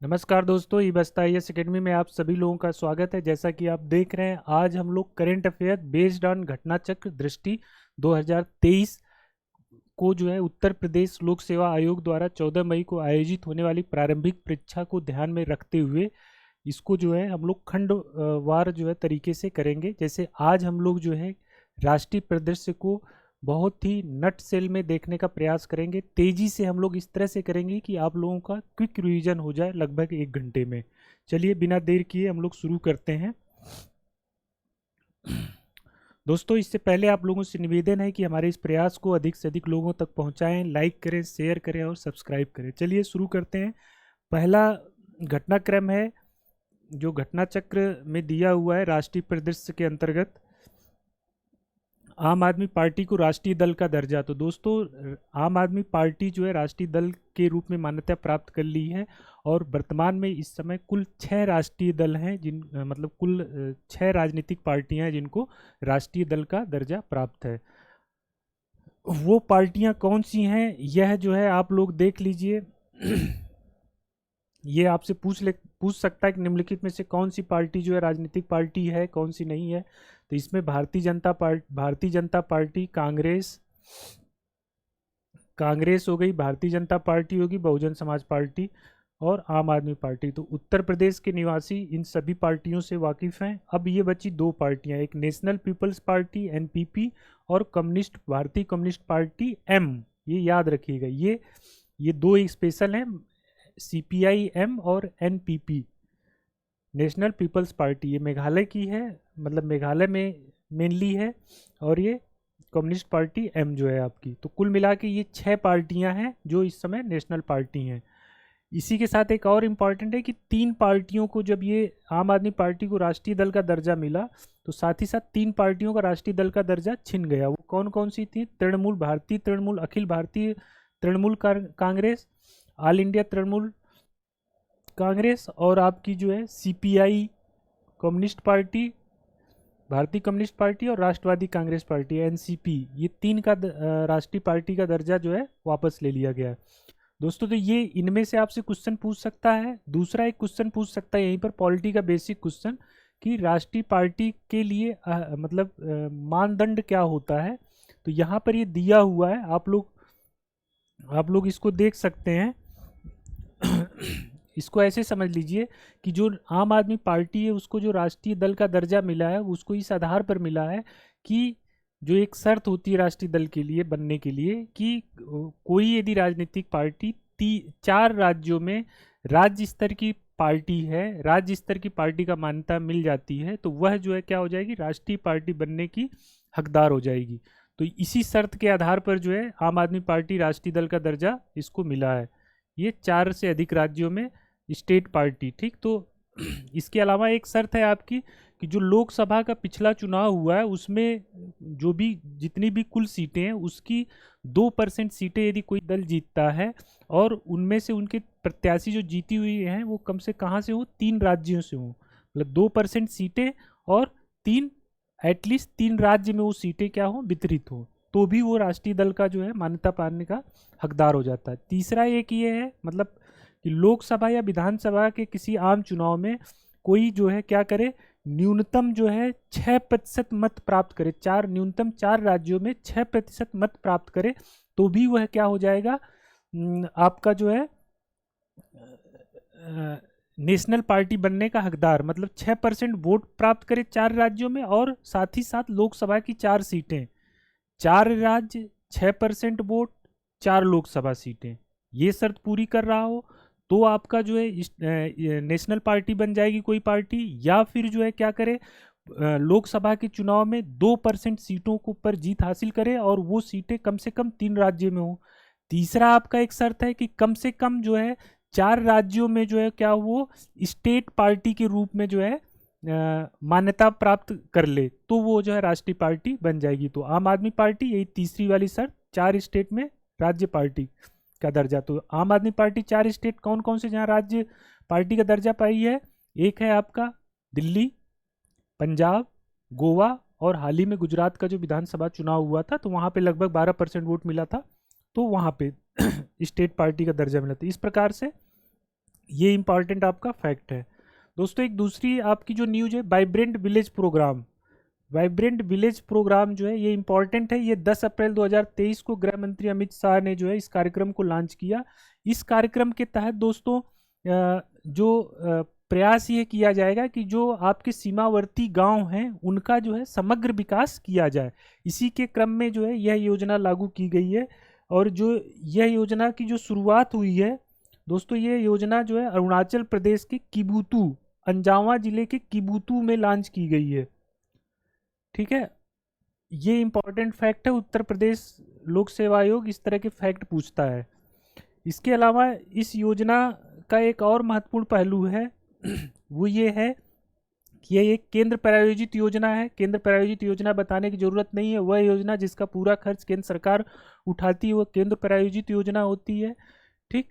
नमस्कार दोस्तों, ई बस्ता IAS एकेडमी में आप सभी लोगों का स्वागत है। जैसा कि आप देख रहे हैं, आज हम लोग करेंट अफेयर बेस्ड ऑन घटना चक्र दृष्टि 2023 को जो है उत्तर प्रदेश लोक सेवा आयोग द्वारा 14 मई को आयोजित होने वाली प्रारंभिक परीक्षा को ध्यान में रखते हुए इसको जो है हम लोग खंड वार जो है तरीके से करेंगे। जैसे आज हम लोग जो है राष्ट्रीय परिदृश्य को बहुत ही नट सेल में देखने का प्रयास करेंगे। तेजी से हम लोग इस तरह से करेंगे कि आप लोगों का क्विक रिवीजन हो जाए लगभग 1 घंटे में। चलिए बिना देर किए हम लोग शुरू करते हैं। दोस्तों, इससे पहले आप लोगों से निवेदन है कि हमारे इस प्रयास को अधिक से अधिक लोगों तक पहुंचाएं, लाइक करें, शेयर करें और सब्सक्राइब करें। चलिए शुरू करते हैं। पहला घटनाक्रम है जो घटना चक्र में दिया हुआ है राष्ट्रीय परिदृश्य के अंतर्गत आम आदमी पार्टी को राष्ट्रीय दल का दर्जा। तो दोस्तों, आम आदमी पार्टी जो है राष्ट्रीय दल के रूप में मान्यता प्राप्त कर ली है और वर्तमान में इस समय कुल 6 राष्ट्रीय दल हैं मतलब कुल 6 राजनीतिक पार्टियां हैं जिनको राष्ट्रीय दल का दर्जा प्राप्त है। वो पार्टियां कौन सी हैं यह जो है आप लोग देख लीजिए। ये आपसे पूछ सकता है कि निम्नलिखित में से कौन सी पार्टी जो है राजनीतिक पार्टी है, कौन सी नहीं है। तो इसमें भारतीय जनता पार्टी, कांग्रेस हो गई, भारतीय जनता पार्टी होगी, बहुजन समाज पार्टी और आम आदमी पार्टी। तो उत्तर प्रदेश के निवासी इन सभी पार्टियों से वाकिफ हैं। अब ये बची 2 पार्टियां, एक नेशनल पीपल्स पार्टी NPP और भारतीय कम्युनिस्ट पार्टी M। ये याद रखिएगा, ये 2 स्पेशल हैं, CPI-M और NPP, नेशनल पीपल्स पार्टी। ये मेघालय की है, मतलब मेघालय में मेनली है, और ये कम्युनिस्ट पार्टी M जो है आपकी। तो कुल मिला के ये 6 पार्टियां हैं जो इस समय नेशनल पार्टी हैं। इसी के साथ एक और इम्पॉर्टेंट है कि 3 पार्टियों को जब ये आम आदमी पार्टी को राष्ट्रीय दल का दर्जा मिला तो साथ ही साथ 3 पार्टियों का राष्ट्रीय दल का दर्जा छिन गया। वो कौन कौन सी थी? भारतीय तृणमूल, अखिल भारतीय तृणमूल कांग्रेस, ऑल इंडिया तृणमूल कांग्रेस और आपकी जो है CPI कम्युनिस्ट पार्टी, भारतीय कम्युनिस्ट पार्टी और राष्ट्रवादी कांग्रेस पार्टी NCP। ये 3 का राष्ट्रीय पार्टी का दर्जा जो है वापस ले लिया गया है। दोस्तों, तो ये इनमें से आपसे क्वेश्चन पूछ सकता है। दूसरा एक क्वेश्चन पूछ सकता है यहीं पर पॉलिटी का बेसिक क्वेश्चन कि राष्ट्रीय पार्टी के लिए मतलब मानदंड क्या होता है। तो यहाँ पर ये दिया हुआ है, आप लोग इसको देख सकते हैं। इसको ऐसे समझ लीजिए कि जो आम आदमी पार्टी है उसको जो राष्ट्रीय दल का दर्जा मिला है उसको इस आधार पर मिला है कि जो एक शर्त होती है राष्ट्रीय दल के लिए बनने के लिए कि कोई यदि राजनीतिक पार्टी 4 राज्यों में राज्य स्तर की पार्टी है, राज्य स्तर की पार्टी का मान्यता मिल जाती है तो वह जो है क्या हो जाएगी, राष्ट्रीय पार्टी बनने की हकदार हो जाएगी। तो इसी शर्त के आधार पर जो है आम आदमी पार्टी राष्ट्रीय दल का दर्जा इसको मिला है। ये 4 से अधिक राज्यों में स्टेट पार्टी, ठीक। तो इसके अलावा एक शर्त है आपकी कि जो लोकसभा का पिछला चुनाव हुआ है उसमें जो भी जितनी भी कुल सीटें हैं उसकी 2% सीटें यदि कोई दल जीतता है और उनमें से उनके प्रत्याशी जो जीती हुई हैं वो कम से कहाँ से हो, 3 राज्यों से हो, मतलब 2% सीटें और एटलीस्ट 3 राज्य में वो सीटें क्या हो, वितरित हो, तो भी वो राष्ट्रीय दल का जो है मान्यता पाने का हकदार हो जाता है। तीसरा एक ये है मतलब कि लोकसभा या विधानसभा के किसी आम चुनाव में कोई जो है क्या करे, न्यूनतम जो है 6% मत प्राप्त करे, न्यूनतम 4 राज्यों में 6% मत प्राप्त करे तो भी वह क्या हो जाएगा, आपका जो है नेशनल पार्टी बनने का हकदार। मतलब 6% वोट प्राप्त करे 4 राज्यों में और साथ ही साथ लोकसभा की 4 सीटें, 4 राज्य, 6% वोट, 4 लोकसभा सीटें, ये शर्त पूरी कर रहा हो तो आपका जो है नेशनल पार्टी बन जाएगी कोई पार्टी। या फिर जो है क्या करे, लोकसभा के चुनाव में 2% सीटों को पर जीत हासिल करे और वो सीटें कम से कम 3 राज्यों में हो। तीसरा आपका एक शर्त है कि कम से कम जो है 4 राज्यों में जो है क्या वो स्टेट पार्टी के रूप में जो है मान्यता प्राप्त कर ले तो वो जो है राष्ट्रीय पार्टी बन जाएगी। तो आम आदमी पार्टी, यही तीसरी वाली शर्त, 4 स्टेट में राज्य पार्टी का दर्जा। तो आम आदमी पार्टी 4 स्टेट कौन कौन से जहां राज्य पार्टी का दर्जा पाई है, एक है आपका दिल्ली, पंजाब, गोवा और हाल ही में गुजरात का जो विधानसभा चुनाव हुआ था तो वहां पे लगभग 12% वोट मिला था तो वहां पे स्टेट पार्टी का दर्जा मिला था। इस प्रकार से ये इंपॉर्टेंट आपका फैक्ट है। दोस्तों एक दूसरी आपकी जो न्यूज है, vibrant village program. Vibrant village program जो है ये इंपॉर्टेंट है। ये 10 अप्रैल 2023 को गृह मंत्री अमित शाह ने जो है इस कार्यक्रम को लॉन्च किया। इस कार्यक्रम के तहत दोस्तों प्रयास ये किया जाएगा कि जो आपके सीमावर्ती गांव हैं उनका जो है समग्र विकास किया जाए। इसी के क्रम में जो है यह योजना लागू की गई है। और जो यह योजना की जो शुरुआत हुई है दोस्तों, ये योजना जो है अरुणाचल प्रदेश के किबुतू, अंजावा जिले के किबुतू में लॉन्च की गई है। ठीक है, ये इंपॉर्टेंट फैक्ट है। उत्तर प्रदेश लोक सेवा आयोग इस तरह के फैक्ट पूछता है। इसके अलावा इस योजना का एक और महत्वपूर्ण पहलू है वो ये है कि यह एक केंद्र प्रायोजित योजना है। केंद्र प्रायोजित योजना बताने की जरूरत नहीं है। वह योजना जिसका पूरा खर्च केंद्र सरकार उठाती है वो केंद्र प्रायोजित योजना होती है। ठीक,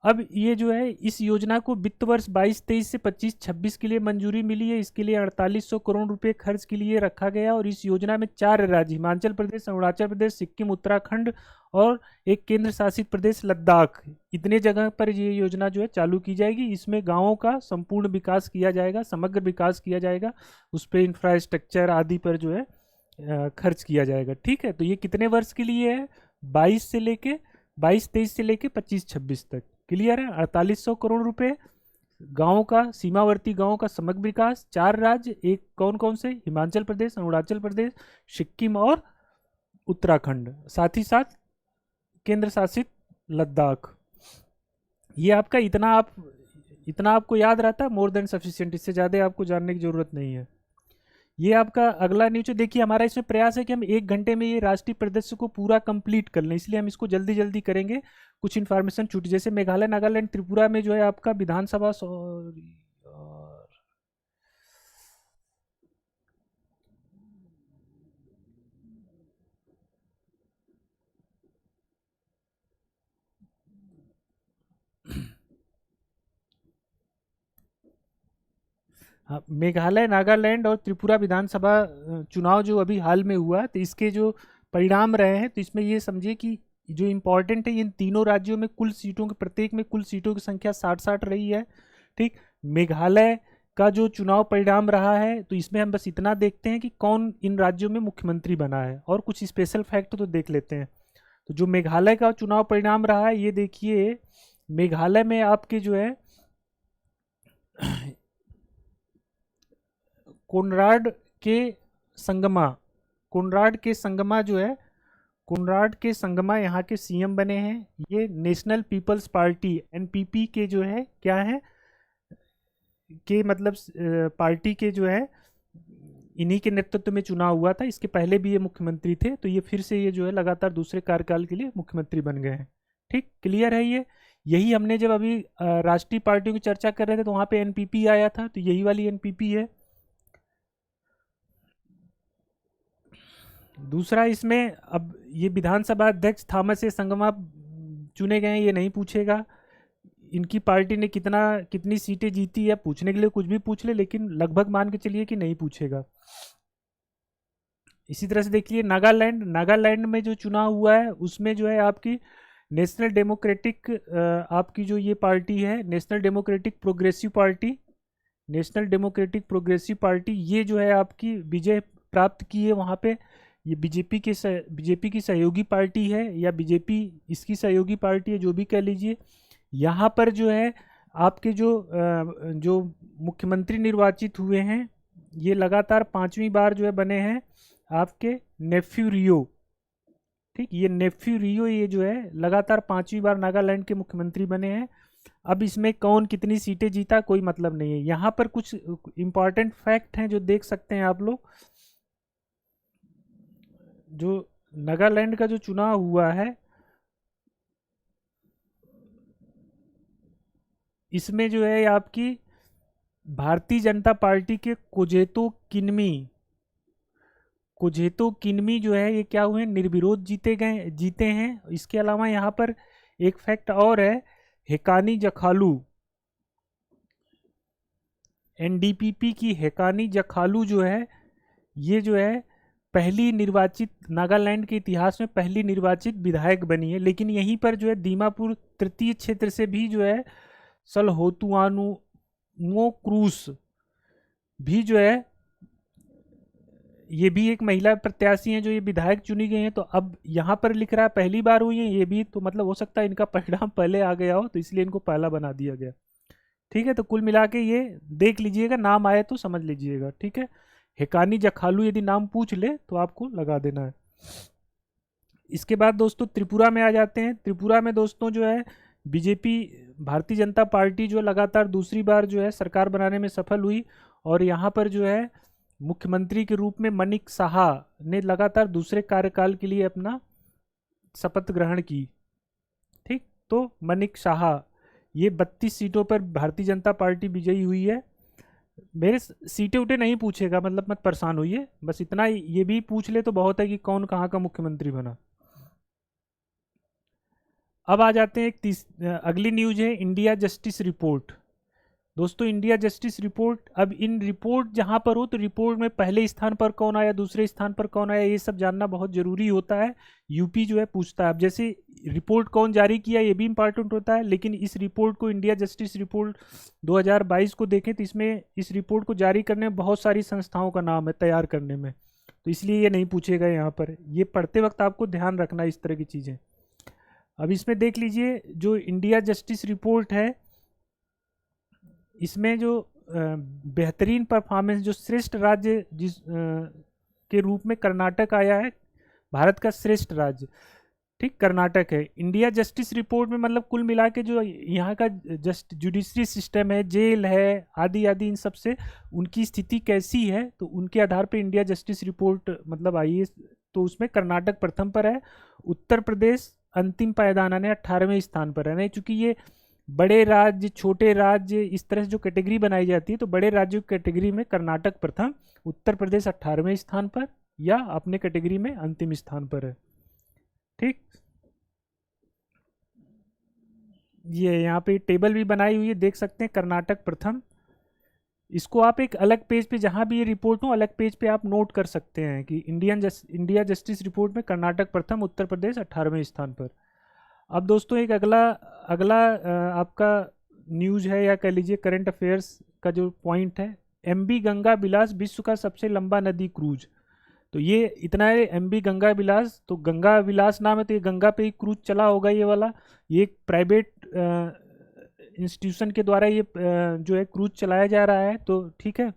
अब ये जो है इस योजना को वित्त वर्ष 22-23 से 25-26 के लिए मंजूरी मिली है। इसके लिए 4800 करोड़ रुपए खर्च के लिए रखा गया। और इस योजना में 4 राज्य, हिमाचल प्रदेश, अरुणाचल प्रदेश, सिक्किम, उत्तराखंड और एक केंद्र शासित प्रदेश लद्दाख, इतने जगह पर ये योजना जो है चालू की जाएगी। इसमें गाँवों का संपूर्ण विकास किया जाएगा, समग्र विकास किया जाएगा, उस पर इंफ्रास्ट्रक्चर आदि पर जो है खर्च किया जाएगा। ठीक है, तो ये कितने वर्ष के लिए है? 22-23 से लेके 25-26 तक। क्लियर है? 4800 करोड़ रुपए, गाँव का, सीमावर्ती गाँव का समग्र विकास, 4 राज्य, एक कौन कौन से? हिमाचल प्रदेश, अरुणाचल प्रदेश, सिक्किम और उत्तराखंड, साथ ही साथ केंद्र शासित लद्दाख। ये आपका इतना आपको याद रहता है, मोर देन सफिशिएंट। इससे ज़्यादा आपको जानने की जरूरत नहीं है। ये आपका अगला न्यूज है। देखिए हमारा इसमें प्रयास है कि हम 1 घंटे में ये राष्ट्रीय परिदृश्य को पूरा कंप्लीट कर लें, इसलिए हम इसको जल्दी जल्दी करेंगे। कुछ इन्फॉर्मेशन छूट, जैसे मेघालय, नागालैंड, त्रिपुरा में जो है आपका विधानसभा हाँ, मेघालय, नागालैंड और त्रिपुरा विधानसभा चुनाव जो अभी हाल में हुआ, तो इसके जो परिणाम रहे हैं, तो इसमें ये समझिए कि जो इम्पोर्टेंट है, इन तीनों राज्यों में कुल सीटों के, प्रत्येक में कुल सीटों की संख्या 60-60 रही है। ठीक, मेघालय का जो चुनाव परिणाम रहा है, तो इसमें हम बस इतना देखते हैं कि कौन इन राज्यों में मुख्यमंत्री बना है, और कुछ स्पेशल फैक्ट तो देख लेते हैं। तो जो मेघालय का चुनाव परिणाम रहा है, ये देखिए मेघालय में आपके जो है कोनराड के संगमा, कोनराड के संगमा जो है, कोनराड के संगमा यहाँ के सीएम बने हैं। ये नेशनल पीपल्स पार्टी एनपीपी के जो है क्या है के मतलब पार्टी के जो है इन्हीं के नेतृत्व में चुनाव हुआ था। इसके पहले भी ये मुख्यमंत्री थे, तो ये फिर से ये जो है लगातार दूसरे कार्यकाल के लिए मुख्यमंत्री बन गए हैं। ठीक, क्लियर है ये? यही हमने जब अभी राष्ट्रीय पार्टियों की चर्चा कर रहे थे तो वहाँ पे एनपीपी आया था, तो यही वाली एनपीपी है। दूसरा इसमें, अब ये विधानसभा अध्यक्ष थॉमस ए संगमा चुने गए हैं, ये नहीं पूछेगा इनकी पार्टी ने कितनी सीटें जीती है। पूछने के लिए कुछ भी पूछ ले, लेकिन लगभग मान के चलिए कि नहीं पूछेगा। इसी तरह से देखिए नागालैंड में जो चुनाव हुआ है उसमें जो है आपकी नेशनल डेमोक्रेटिक आपकी जो ये पार्टी है, national democratic progressive party, national democratic progressive party, ये जो है आपकी विजय प्राप्त की है वहाँ पे। ये बीजेपी की सहयोगी पार्टी है, या बीजेपी इसकी सहयोगी पार्टी है, जो भी कह लीजिए। यहाँ पर जो है आपके जो मुख्यमंत्री निर्वाचित हुए हैं, ये लगातार 5वीं बार जो है बने हैं आपके नेफ्यू रियो। ठीक, ये नेफ्यू रियो ये जो है लगातार 5वीं बार नागालैंड के मुख्यमंत्री बने हैं। अब इसमें कौन कितनी सीटें जीता कोई मतलब नहीं है। यहाँ पर कुछ इंपॉर्टेंट फैक्ट हैं जो देख सकते हैं आप लोग। जो नागालैंड का जो चुनाव हुआ है, इसमें जो है आपकी भारतीय जनता पार्टी के कोजेतो किनमी जो है ये क्या हुए, निर्विरोध जीते हैं। इसके अलावा यहाँ पर एक फैक्ट और है, हेकानी जखालू, एनडीपीपी की हेकानी जखालू जो है, ये जो है पहली निर्वाचित, नागालैंड के इतिहास में पहली निर्वाचित विधायक बनी है। लेकिन यहीं पर जो है दीमापुर तृतीय क्षेत्र से भी जो है सलहोतुआनुओ क्रूस भी जो है, ये भी एक महिला प्रत्याशी हैं जो ये विधायक चुनी गई हैं। तो अब यहाँ पर लिख रहा है पहली बार हुई है ये भी, तो मतलब हो सकता है इनका परिणाम पहले आ गया हो, तो इसलिए इनको पहला बना दिया गया। ठीक है, तो कुल मिला के ये देख लीजिएगा, नाम आए तो समझ लीजिएगा। ठीक है, हेकानी जखालू यदि नाम पूछ ले तो आपको लगा देना है। इसके बाद दोस्तों त्रिपुरा में आ जाते हैं। त्रिपुरा में दोस्तों जो है बीजेपी, भारतीय जनता पार्टी जो लगातार दूसरी बार जो है सरकार बनाने में सफल हुई, और यहाँ पर जो है मुख्यमंत्री के रूप में मनिक साहा ने लगातार दूसरे कार्यकाल के लिए अपना शपथ ग्रहण की। ठीक, तो मनिक साहा, ये 32 सीटों पर भारतीय जनता पार्टी विजयी हुई है। मेरे सीटें उटे नहीं पूछेगा, मतलब मत परेशान होइए, बस इतना ये भी पूछ ले तो बहुत है कि कौन कहाँ का मुख्यमंत्री बना। अब आ जाते हैं अगली न्यूज है इंडिया जस्टिस रिपोर्ट। दोस्तों इंडिया जस्टिस रिपोर्ट, अब इन रिपोर्ट जहां पर हो तो रिपोर्ट में पहले स्थान पर कौन आया, दूसरे स्थान पर कौन आया, ये सब जानना बहुत जरूरी होता है। यूपी जो है पूछता है। अब जैसे रिपोर्ट कौन जारी किया ये भी इंपॉर्टेंट होता है, लेकिन इस रिपोर्ट को, इंडिया जस्टिस रिपोर्ट 2022 को देखें तो इसमें इस रिपोर्ट को जारी करने में बहुत सारी संस्थाओं का नाम है तैयार करने में, तो इसलिए ये नहीं पूछेगा यहाँ पर। ये पढ़ते वक्त आपको ध्यान रखना इस तरह की चीज़ें। अब इसमें देख लीजिए जो इंडिया जस्टिस रिपोर्ट है, इसमें जो बेहतरीन परफॉर्मेंस, जो श्रेष्ठ राज्य के रूप में कर्नाटक आया है, भारत का श्रेष्ठ राज्य, ठीक, कर्नाटक है। इंडिया जस्टिस रिपोर्ट में मतलब कुल मिला के जो यहाँ का जुडिशरी सिस्टम है, जेल है, आदि आदि, इन सब से उनकी स्थिति कैसी है, तो उनके आधार पर इंडिया जस्टिस रिपोर्ट मतलब आई है। तो उसमें कर्नाटक प्रथम पर है, उत्तर प्रदेश अंतिम पायदान ने 18वें स्थान पर है। नहीं, चूंकि ये बड़े राज्य, छोटे राज्य, इस तरह से जो कैटेगरी बनाई जाती है, तो बड़े राज्यों की कैटेगरी में कर्नाटक प्रथम, उत्तर प्रदेश 18वें स्थान पर या अपने कैटेगरी में अंतिम स्थान पर है। ठीक, ये यहाँ पे टेबल भी बनाई हुई है, देख सकते हैं, कर्नाटक प्रथम। इसको आप एक अलग पेज पे, जहाँ भी ये रिपोर्ट हो, अलग पेज पे आप नोट कर सकते हैं कि इंडिया जस्टिस रिपोर्ट में कर्नाटक प्रथम, उत्तर प्रदेश 18वें स्थान पर। अब दोस्तों एक अगला अगला आपका न्यूज़ है, या कह लीजिए करंट अफेयर्स का जो पॉइंट है, एमबी गंगा बिलास विश्व का सबसे लंबा नदी क्रूज। तो ये इतना है, एमबी गंगा बिलास, तो गंगा विलास नाम है, तो ये गंगा पे ही क्रूज चला होगा ये वाला। ये एक प्राइवेट इंस्टीट्यूशन के द्वारा ये जो है क्रूज चलाया जा रहा है। तो ठीक है,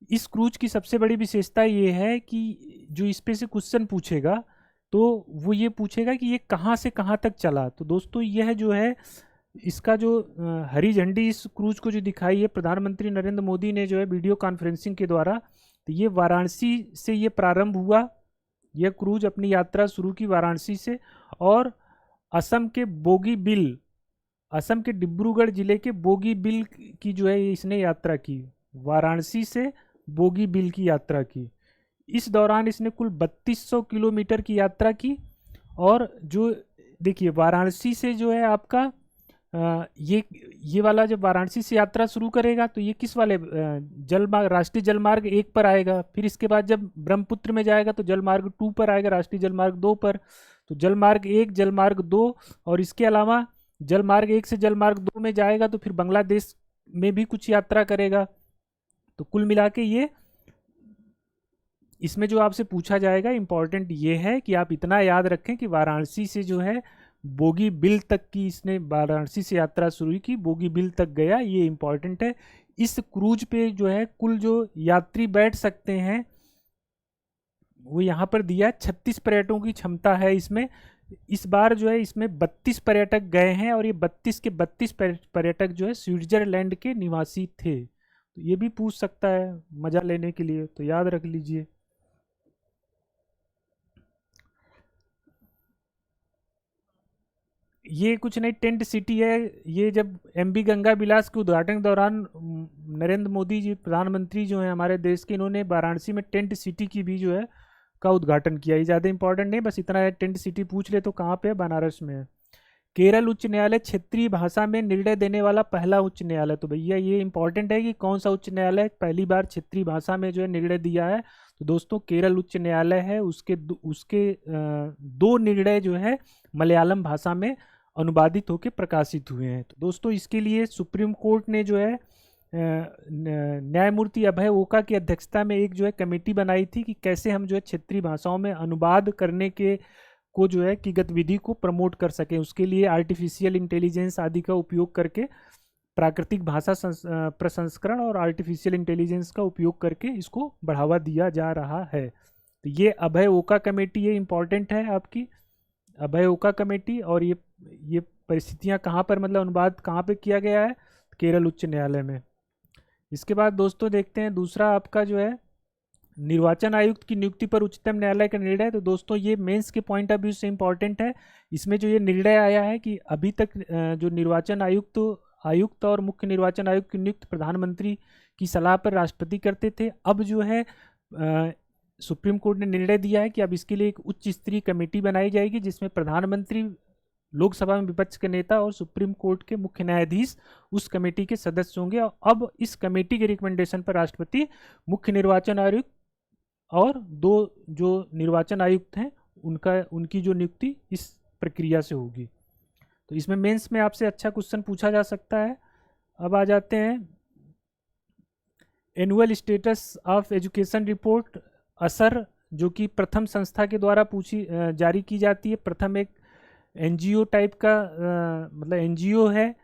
इस क्रूज की सबसे बड़ी विशेषता ये है कि जो इस पे से क्वेश्चन पूछेगा तो वो ये पूछेगा कि ये कहाँ से कहाँ तक चला। तो दोस्तों यह जो है, इसका जो हरी झंडी इस क्रूज को जो दिखाई है प्रधानमंत्री नरेंद्र मोदी ने जो है वीडियो कॉन्फ्रेंसिंग के द्वारा, तो ये वाराणसी से ये प्रारंभ हुआ। यह क्रूज अपनी यात्रा शुरू की वाराणसी से, और असम के बोगीबिल, असम के डिब्रूगढ़ जिले के बोगीबिल की जो है इसने यात्रा की, वाराणसी से बोगीबिल की यात्रा की। इस दौरान इसने कुल 3200 किलोमीटर की यात्रा की। और जो देखिए वाराणसी से जो है आपका ये वाला जब वाराणसी से यात्रा शुरू करेगा तो ये किस वाले जलमार्ग, राष्ट्रीय जलमार्ग 1 पर आएगा। फिर इसके बाद जब ब्रह्मपुत्र में जाएगा तो जलमार्ग 2 पर आएगा, राष्ट्रीय जलमार्ग 2 पर। तो जलमार्ग 1, जलमार्ग 2, और इसके अलावा जलमार्ग 1 से जलमार्ग 2 में जाएगा तो फिर बांग्लादेश में भी कुछ यात्रा करेगा। तो कुल मिला के ये, इसमें जो आपसे पूछा जाएगा इंपॉर्टेंट ये है कि आप इतना याद रखें कि वाराणसी से जो है बोगीबिल तक की, इसने वाराणसी से यात्रा शुरू की, बोगीबिल तक गया, ये इंपॉर्टेंट है। इस क्रूज पे जो है कुल जो यात्री बैठ सकते हैं वो यहाँ पर दिया, 36 पर्यटकों की क्षमता है इसमें। इस बार जो है इसमें 32 पर्यटक गए हैं, और ये 32 के 32 पर्यटक जो है स्विट्जरलैंड के निवासी थे। तो ये भी पूछ सकता है मजा लेने के लिए, तो याद रख लीजिए। ये कुछ नहीं, टेंट सिटी है। ये जब एमबी गंगा बिलास के उद्घाटन के दौरान नरेंद्र मोदी जी, प्रधानमंत्री जो है हमारे देश के, इन्होंने वाराणसी में टेंट सिटी की भी जो है का उद्घाटन किया। ये ज़्यादा इंपॉर्टेंट नहीं, बस इतना है, टेंट सिटी पूछ ले तो कहाँ पे है, बनारस में है। केरल उच्च न्यायालय क्षेत्रीय भाषा में निर्णय देने वाला पहला उच्च न्यायालय। तो भैया ये इंपॉर्टेंट है कि कौन सा उच्च न्यायालय पहली बार क्षेत्रीय भाषा में जो है निर्णय दिया है। तो दोस्तों केरल उच्च न्यायालय है, उसके 2 निर्णय जो है मलयालम भाषा में, अनुवादित होकर प्रकाशित हुए हैं। तो दोस्तों इसके लिए सुप्रीम कोर्ट ने जो है न्यायमूर्ति अभय ओका की अध्यक्षता में एक जो है कमेटी बनाई थी कि कैसे हम जो है क्षेत्रीय भाषाओं में अनुवाद करने के को जो है कि गतिविधि को प्रमोट कर सकें। उसके लिए आर्टिफिशियल इंटेलिजेंस आदि का उपयोग करके, प्राकृतिक भाषा प्रसंस्करण और आर्टिफिशियल इंटेलिजेंस का उपयोग करके इसको बढ़ावा दिया जा रहा है। तो ये अभय ओका कमेटी, ये इम्पॉर्टेंट है आपकी अभय ओका कमेटी। और ये परिस्थितियां कहाँ पर, मतलब अनुवाद कहाँ पे किया गया है? केरल उच्च न्यायालय में। इसके बाद दोस्तों देखते हैं दूसरा आपका जो है निर्वाचन आयुक्त की नियुक्ति पर उच्चतम न्यायालय का निर्णय। तो दोस्तों ये मेंस के पॉइंट ऑफ व्यू से इम्पॉर्टेंट है। इसमें जो ये निर्णय आया है कि अभी तक जो निर्वाचन आयुक्त और मुख्य निर्वाचन आयुक्त की नियुक्ति प्रधानमंत्री की सलाह पर राष्ट्रपति करते थे, अब जो है सुप्रीम कोर्ट ने निर्णय दिया है कि अब इसके लिए एक उच्च स्तरीय कमेटी बनाई जाएगी जिसमें प्रधानमंत्री, लोकसभा में विपक्ष के नेता और सुप्रीम कोर्ट के मुख्य न्यायाधीश उस कमेटी के सदस्य होंगे। और अब इस कमेटी के रिकमेंडेशन पर राष्ट्रपति, मुख्य निर्वाचन आयुक्त और 2 जो निर्वाचन आयुक्त हैं उनकी जो नियुक्ति इस प्रक्रिया से होगी। तो इसमें मेंस में आपसे अच्छा क्वेश्चन पूछा जा सकता है। अब आ जाते हैं annual status of education report असर, जो कि प्रथम संस्था के द्वारा जारी की जाती है। प्रथम एक एनजीओ टाइप का मतलब एनजीओ है,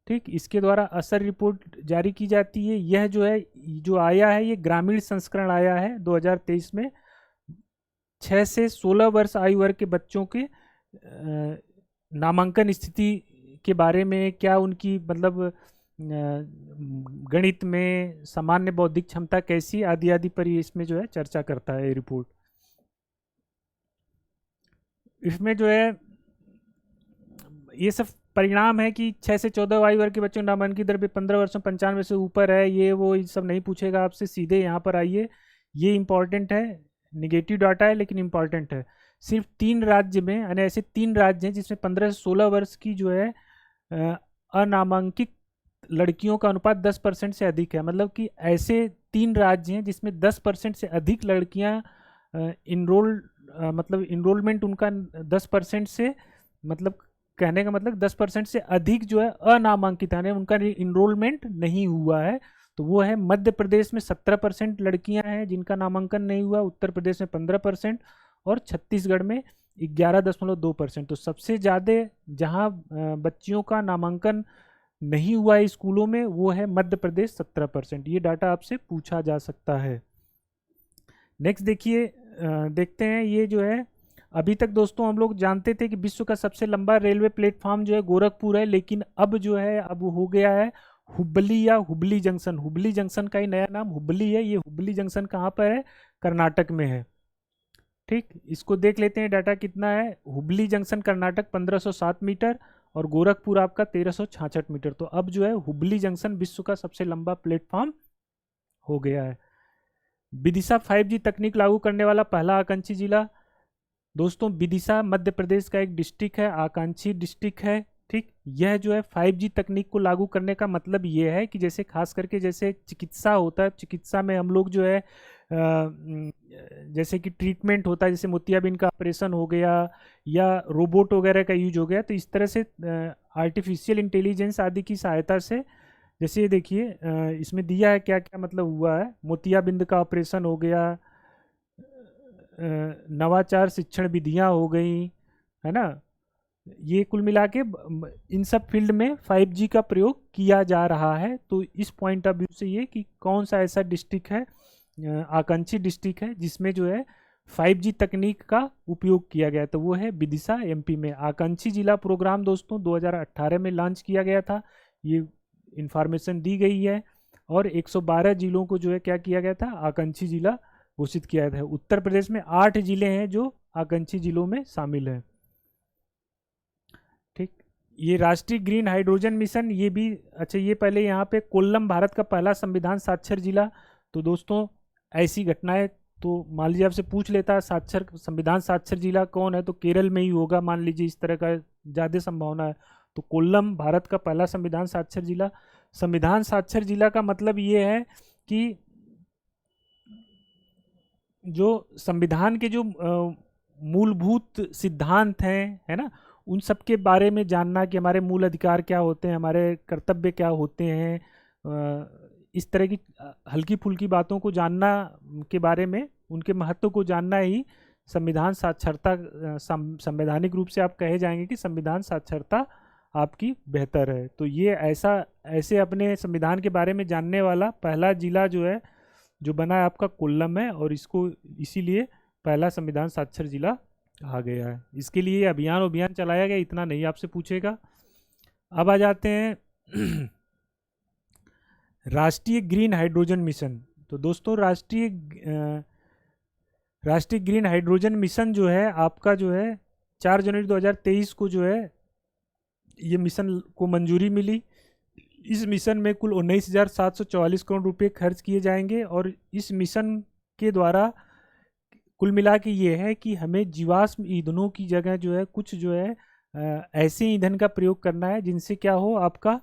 ठीक, इसके द्वारा असर रिपोर्ट जारी की जाती है। यह जो है जो आया है ये ग्रामीण संस्करण आया है 2023 में। 6 से 16 वर्ष आयु वर्ग के बच्चों के नामांकन स्थिति के बारे में, क्या उनकी मतलब गणित में सामान्य बौद्धिक क्षमता कैसी, आदि आदि पर ये इसमें जो है चर्चा करता है ये रिपोर्ट। इसमें जो है ये सब परिणाम है कि 6 से 14 आयु वर्ग के बच्चों के नामांकन की दर भी 15 वर्षों 95 से ऊपर है। ये सब नहीं पूछेगा आपसे, सीधे यहाँ पर आइए। ये इंपॉर्टेंट है, निगेटिव डाटा है लेकिन इंपॉर्टेंट है। सिर्फ 3 राज्य में, यानी ऐसे 3 राज्य हैं जिसमें 15 से 16 वर्ष की जो है अनामांकित लड़कियों का अनुपात 10% से अधिक है। मतलब कि ऐसे 3 राज्य हैं जिसमें 10% से अधिक लड़कियां इनरोलमेंट उनका 10% से, मतलब कहने का मतलब 10% से अधिक जो है अनामांकित है, उनका इनरोलमेंट नहीं हुआ है। तो वो है मध्य प्रदेश में 17% लड़कियां हैं जिनका नामांकन नहीं हुआ, उत्तर प्रदेश में 15% और छत्तीसगढ़ में 11.2%। तो सबसे ज़्यादा जहां बच्चियों का नामांकन नहीं हुआ है स्कूलों में वो है मध्य प्रदेश 17%। ये डाटा आपसे पूछा जा सकता है। नेक्स्ट देखिए, देखते हैं ये जो है, अभी तक दोस्तों हम लोग जानते थे कि विश्व का सबसे लंबा रेलवे प्लेटफॉर्म जो है गोरखपुर है, लेकिन अब जो है अब हो गया है हुबली या हुबली जंक्शन। हुबली जंक्शन का ही नया नाम हुबली है। ये हुबली जंक्शन कहाँ पर है? कर्नाटक में है। ठीक, इसको देख लेते हैं डाटा कितना है। हुबली जंक्शन कर्नाटक 1507 मीटर और गोरखपुर आपका 1366 मीटर। तो अब जो है हुबली जंक्शन विश्व का सबसे लंबा प्लेटफॉर्म हो गया है। विदिशा 5G तकनीक लागू करने वाला पहला आकांक्षी जिला, दोस्तों विदिशा मध्य प्रदेश का एक डिस्ट्रिक्ट है, आकांक्षी डिस्ट्रिक्ट है। ठीक, यह जो है 5G तकनीक को लागू करने का मतलब ये है कि जैसे खास करके जैसे चिकित्सा होता है, चिकित्सा में हम लोग जो है जैसे कि ट्रीटमेंट होता है, जैसे मोतियाबिंद का ऑपरेशन हो गया या रोबोट वगैरह का यूज हो गया, तो इस तरह से आर्टिफिशियल इंटेलिजेंस आदि की सहायता से, जैसे ये देखिए इसमें दिया है क्या क्या मतलब हुआ है। मोतियाबिंद का ऑपरेशन हो गया, नवाचार शिक्षण विधियाँ हो गई, है ना। ये कुल मिला के इन सब फील्ड में 5G का प्रयोग किया जा रहा है। तो इस पॉइंट ऑफ व्यू से ये कि कौन सा ऐसा डिस्ट्रिक्ट है, आकांक्षी डिस्ट्रिक्ट है जिसमें जो है 5G तकनीक का उपयोग किया गया, तो वो है विदिशा MP में। आकांक्षी जिला प्रोग्राम दोस्तों 2018 में लॉन्च किया गया था, ये इंफॉर्मेशन दी गई है। और 112 जिलों को जो है क्या किया गया था, आकांक्षी जिला घोषित किया था। उत्तर प्रदेश में 8 जिले हैं जो आकांक्षी जिलों में शामिल हैं। ठीक, ये राष्ट्रीय ग्रीन हाइड्रोजन मिशन, ये भी अच्छा, ये पहले यहाँ पे कोल्लम भारत का पहला संविधान साक्षर जिला। तो दोस्तों ऐसी घटनाएं, तो मान लीजिए आपसे पूछ लेता है संविधान साक्षर जिला कौन है, तो केरल में ही होगा, मान लीजिए इस तरह का ज़्यादा संभावना है। तो कोल्लम भारत का पहला संविधान साक्षर जिला। संविधान साक्षर जिला का मतलब ये है कि जो संविधान के जो मूलभूत सिद्धांत हैं, है ना, उन सब के बारे में जानना कि हमारे मूल अधिकार क्या होते हैं, हमारे कर्तव्य क्या होते हैं, इस तरह की हल्की फुल्की बातों को जानना के बारे में, उनके महत्व को जानना ही संविधान साक्षरता, संवैधानिक रूप से आप कहे जाएंगे कि संविधान साक्षरता आपकी बेहतर है। तो ये ऐसे अपने संविधान के बारे में जानने वाला पहला जिला जो है, जो बना है आपका कोल्लम है, और इसको इसीलिए पहला संविधान साक्षर जिला कहा गया है। इसके लिए अभियान अभियान चलाया गया, इतना नहीं आपसे पूछेगा। अब आ जाते हैं राष्ट्रीय ग्रीन हाइड्रोजन मिशन। तो दोस्तों राष्ट्रीय ग्रीन हाइड्रोजन मिशन जो है आपका जो है 4 जनवरी 2023 को जो है ये मिशन को मंजूरी मिली। इस मिशन में कुल 19,744 करोड़ रुपए खर्च किए जाएंगे, और इस मिशन के द्वारा कुल मिला के ये है कि हमें जीवाश्म ईंधनों की जगह जो है कुछ जो है ऐसे ईंधन का प्रयोग करना है जिनसे क्या हो, आपका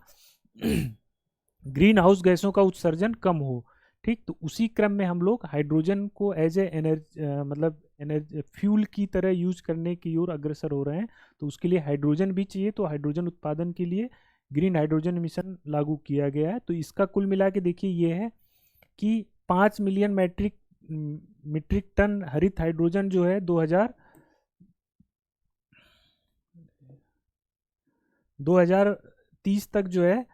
ग्रीन हाउस गैसों का उत्सर्जन कम हो। ठीक, तो उसी क्रम में हम लोग हाइड्रोजन को एज ए मतलब एनर्जी फ्यूल की तरह यूज करने की ओर अग्रसर हो रहे हैं। तो उसके लिए हाइड्रोजन भी चाहिए, तो हाइड्रोजन उत्पादन के लिए ग्रीन हाइड्रोजन मिशन लागू किया गया है। तो इसका कुल मिला के देखिए ये है कि 5 मिलियन मीट्रिक टन हरित हाइड्रोजन जो है 2030 तक जो है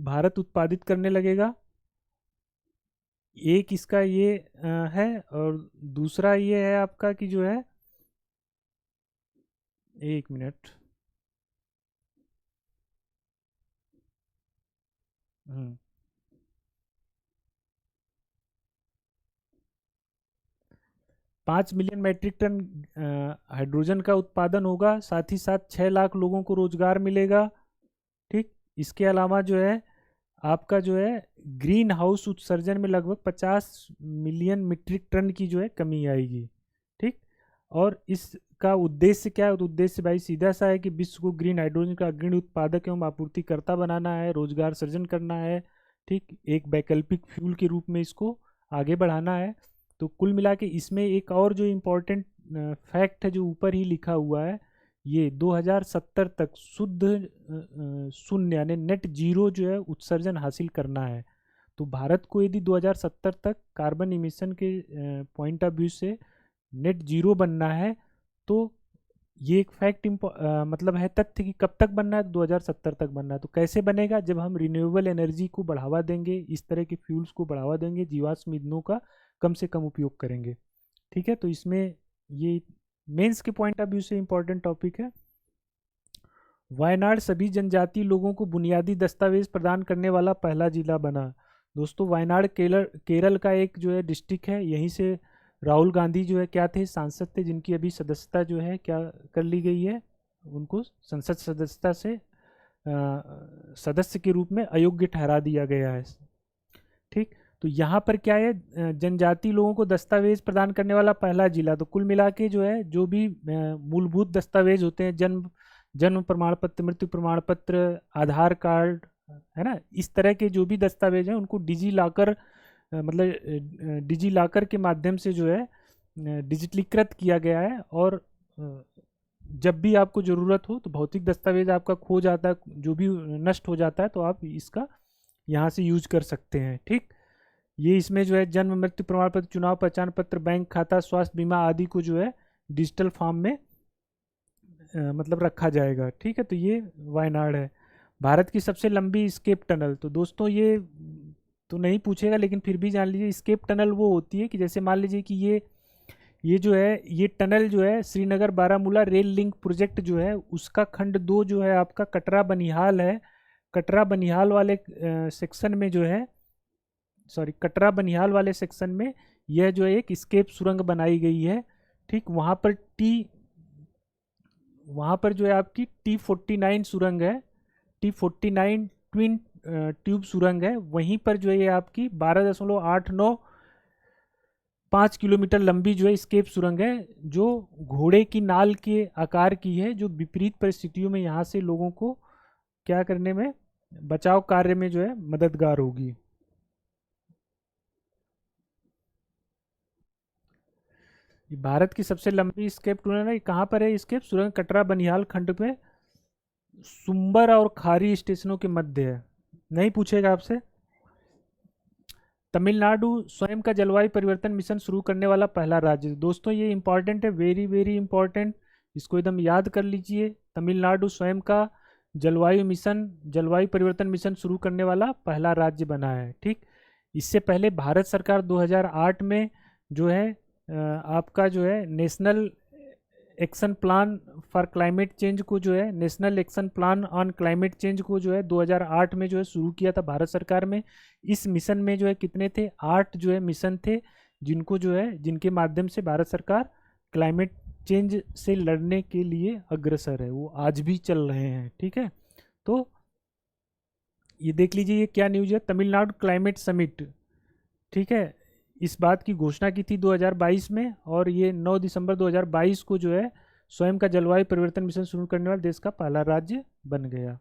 भारत उत्पादित करने लगेगा। एक इसका ये है, और दूसरा ये है आपका कि जो है, एक minute, 5 million metric ton hydrogen का उत्पादन होगा, साथ ही साथ 6 लाख लोगों को रोजगार मिलेगा। ठीक, इसके अलावा जो है आपका जो है ग्रीन हाउस उत्सर्जन में लगभग 50 मिलियन मीट्रिक टन की जो है कमी आएगी। ठीक, और इसका उद्देश्य क्या है? तो उद्देश्य भाई सीधा सा है कि विश्व को ग्रीन हाइड्रोजन का अग्रणी उत्पादक एवं आपूर्तिकर्ता बनाना है, रोजगार सृजन करना है। ठीक, एक वैकल्पिक फ्यूल के रूप में इसको आगे बढ़ाना है। तो कुल मिला के इसमें एक और जो इम्पोर्टेंट फैक्ट है जो ऊपर ही लिखा हुआ है, ये 2070 तक शुद्ध शून्य यानी नेट जीरो जो है उत्सर्जन हासिल करना है। तो भारत को यदि 2070 तक कार्बन इमिशन के पॉइंट ऑफ व्यू से नेट जीरो बनना है, तो ये एक फैक्ट मतलब है तथ्य कि कब तक बनना है, 2070 तक बनना है। तो कैसे बनेगा? जब हम रिन्यूएबल एनर्जी को बढ़ावा देंगे, इस तरह के फ्यूल्स को बढ़ावा देंगे, जीवाश्म ईंधनों का कम से कम उपयोग करेंगे। ठीक है, तो इसमें ये मेंस के पॉइंट ऑफ व्यू से इम्पोर्टेंट टॉपिक है। वायनाड सभी जनजाति लोगों को बुनियादी दस्तावेज प्रदान करने वाला पहला जिला बना। दोस्तों वायनाड केरल का एक जो है डिस्ट्रिक्ट है। यहीं से राहुल गांधी जो है क्या थे, सांसद थे, जिनकी अभी सदस्यता जो है क्या कर ली गई है, उनको संसद सदस्यता से सदस्य के रूप में अयोग्य ठहरा दिया गया है। ठीक, तो यहाँ पर क्या है, जनजाति लोगों को दस्तावेज प्रदान करने वाला पहला जिला। तो कुल मिला के जो है जो भी मूलभूत दस्तावेज होते हैं, जन्म प्रमाण पत्र, मृत्यु प्रमाण पत्र, आधार कार्ड, है ना, इस तरह के जो भी दस्तावेज हैं उनको डिजी लॉकर मतलब डिजी लॉकर के माध्यम से जो है डिजिटलीकृत किया गया है। और जब भी आपको ज़रूरत हो तो भौतिक दस्तावेज आपका खो जाता है, जो भी नष्ट हो जाता है, तो आप इसका यहाँ से यूज कर सकते हैं। ठीक, ये इसमें जो है जन्म मृत्यु प्रमाण पत्र, चुनाव पहचान पत्र, बैंक खाता, स्वास्थ्य बीमा आदि को जो है डिजिटल फॉर्म में मतलब रखा जाएगा। ठीक है, तो ये वायनाड है। भारत की सबसे लंबी स्केप टनल। तो दोस्तों ये तो नहीं पूछेगा, लेकिन फिर भी जान लीजिए, स्केप टनल वो होती है कि जैसे मान लीजिए कि ये जो है ये टनल जो है Srinagar Baramulla rail link project जो है उसका खंड 2 जो है आपका कटरा बनिहाल है। कटरा बनिहाल वाले सेक्शन में जो है, सॉरी, कटरा बनिहाल वाले सेक्शन में यह जो है एक स्केप सुरंग बनाई गई है। ठीक, वहाँ पर जो है आपकी T49 सुरंग है, T49 ट्विन ट्यूब सुरंग है। वहीं पर जो है ये आपकी 12.895 किलोमीटर लंबी जो है स्केप सुरंग है, जो घोड़े की नाल के आकार की है, जो विपरीत परिस्थितियों में यहाँ से लोगों को क्या करने में, बचाव कार्य में जो है मददगार होगी। ये भारत की सबसे लंबी स्केप टनल है। ये कहाँ पर है स्केप? सुरंग कटरा बनिहाल खंड में सुंबर और खारी स्टेशनों के मध्य है। नहीं पूछेगा आपसे। तमिलनाडु स्वयं का जलवायु परिवर्तन मिशन शुरू करने वाला पहला राज्य। दोस्तों ये इंपॉर्टेंट है, वेरी वेरी इंपॉर्टेंट, इसको एकदम याद कर लीजिए। तमिलनाडु स्वयं का जलवायु परिवर्तन मिशन शुरू करने वाला पहला राज्य बना है। ठीक, इससे पहले भारत सरकार 2008 में जो है आपका जो है national action plan for climate change को जो है, national action plan on climate change को जो है 2008 में जो है शुरू किया था भारत सरकार में। इस मिशन में जो है कितने थे? 8 जो है मिशन थे, जिनको जो है जिनके माध्यम से भारत सरकार क्लाइमेट चेंज से लड़ने के लिए अग्रसर है। वो आज भी चल रहे हैं। ठीक है, तो ये देख लीजिए ये क्या न्यूज है। तमिलनाडु क्लाइमेट समिट, ठीक है, इस बात की घोषणा की थी 2022 में, और ये 9 दिसंबर 2022 को जो है स्वयं का जलवायु परिवर्तन मिशन शुरू करने वाले देश का पहला राज्य बन गया।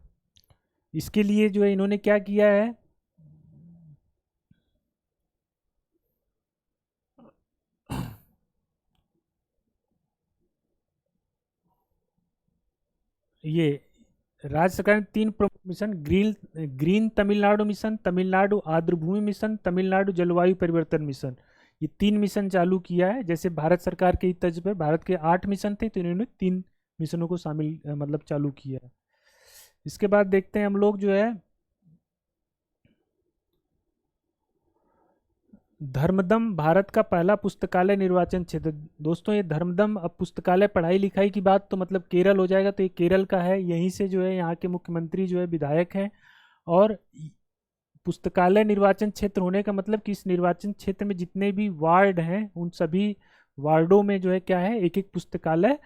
इसके लिए जो है इन्होंने क्या किया है, ये राज्य सरकार ने 3 प्रमुख mission, green Tamil Nadu mission, Tamil Nadu आर्द्रभूमि मिशन, तमिलनाडु जलवायु परिवर्तन मिशन, ये 3 मिशन चालू किया है। जैसे भारत सरकार के तर्ज पर भारत के 8 मिशन थे, तो इन्होंने 3 मिशनों को शामिल मतलब चालू किया है। इसके बाद देखते हैं हम लोग जो है धर्मदम भारत का पहला पुस्तकालय निर्वाचन क्षेत्र। दोस्तों ये धर्मदम, अब पुस्तकालय पढ़ाई लिखाई की बात तो मतलब केरल हो जाएगा, तो ये केरल का है। यहीं से जो है यहाँ के मुख्यमंत्री जो है विधायक हैं। और पुस्तकालय निर्वाचन क्षेत्र होने का मतलब कि इस निर्वाचन क्षेत्र में जितने भी वार्ड हैं उन सभी वार्डों में जो है क्या है, एक एक पुस्तकालय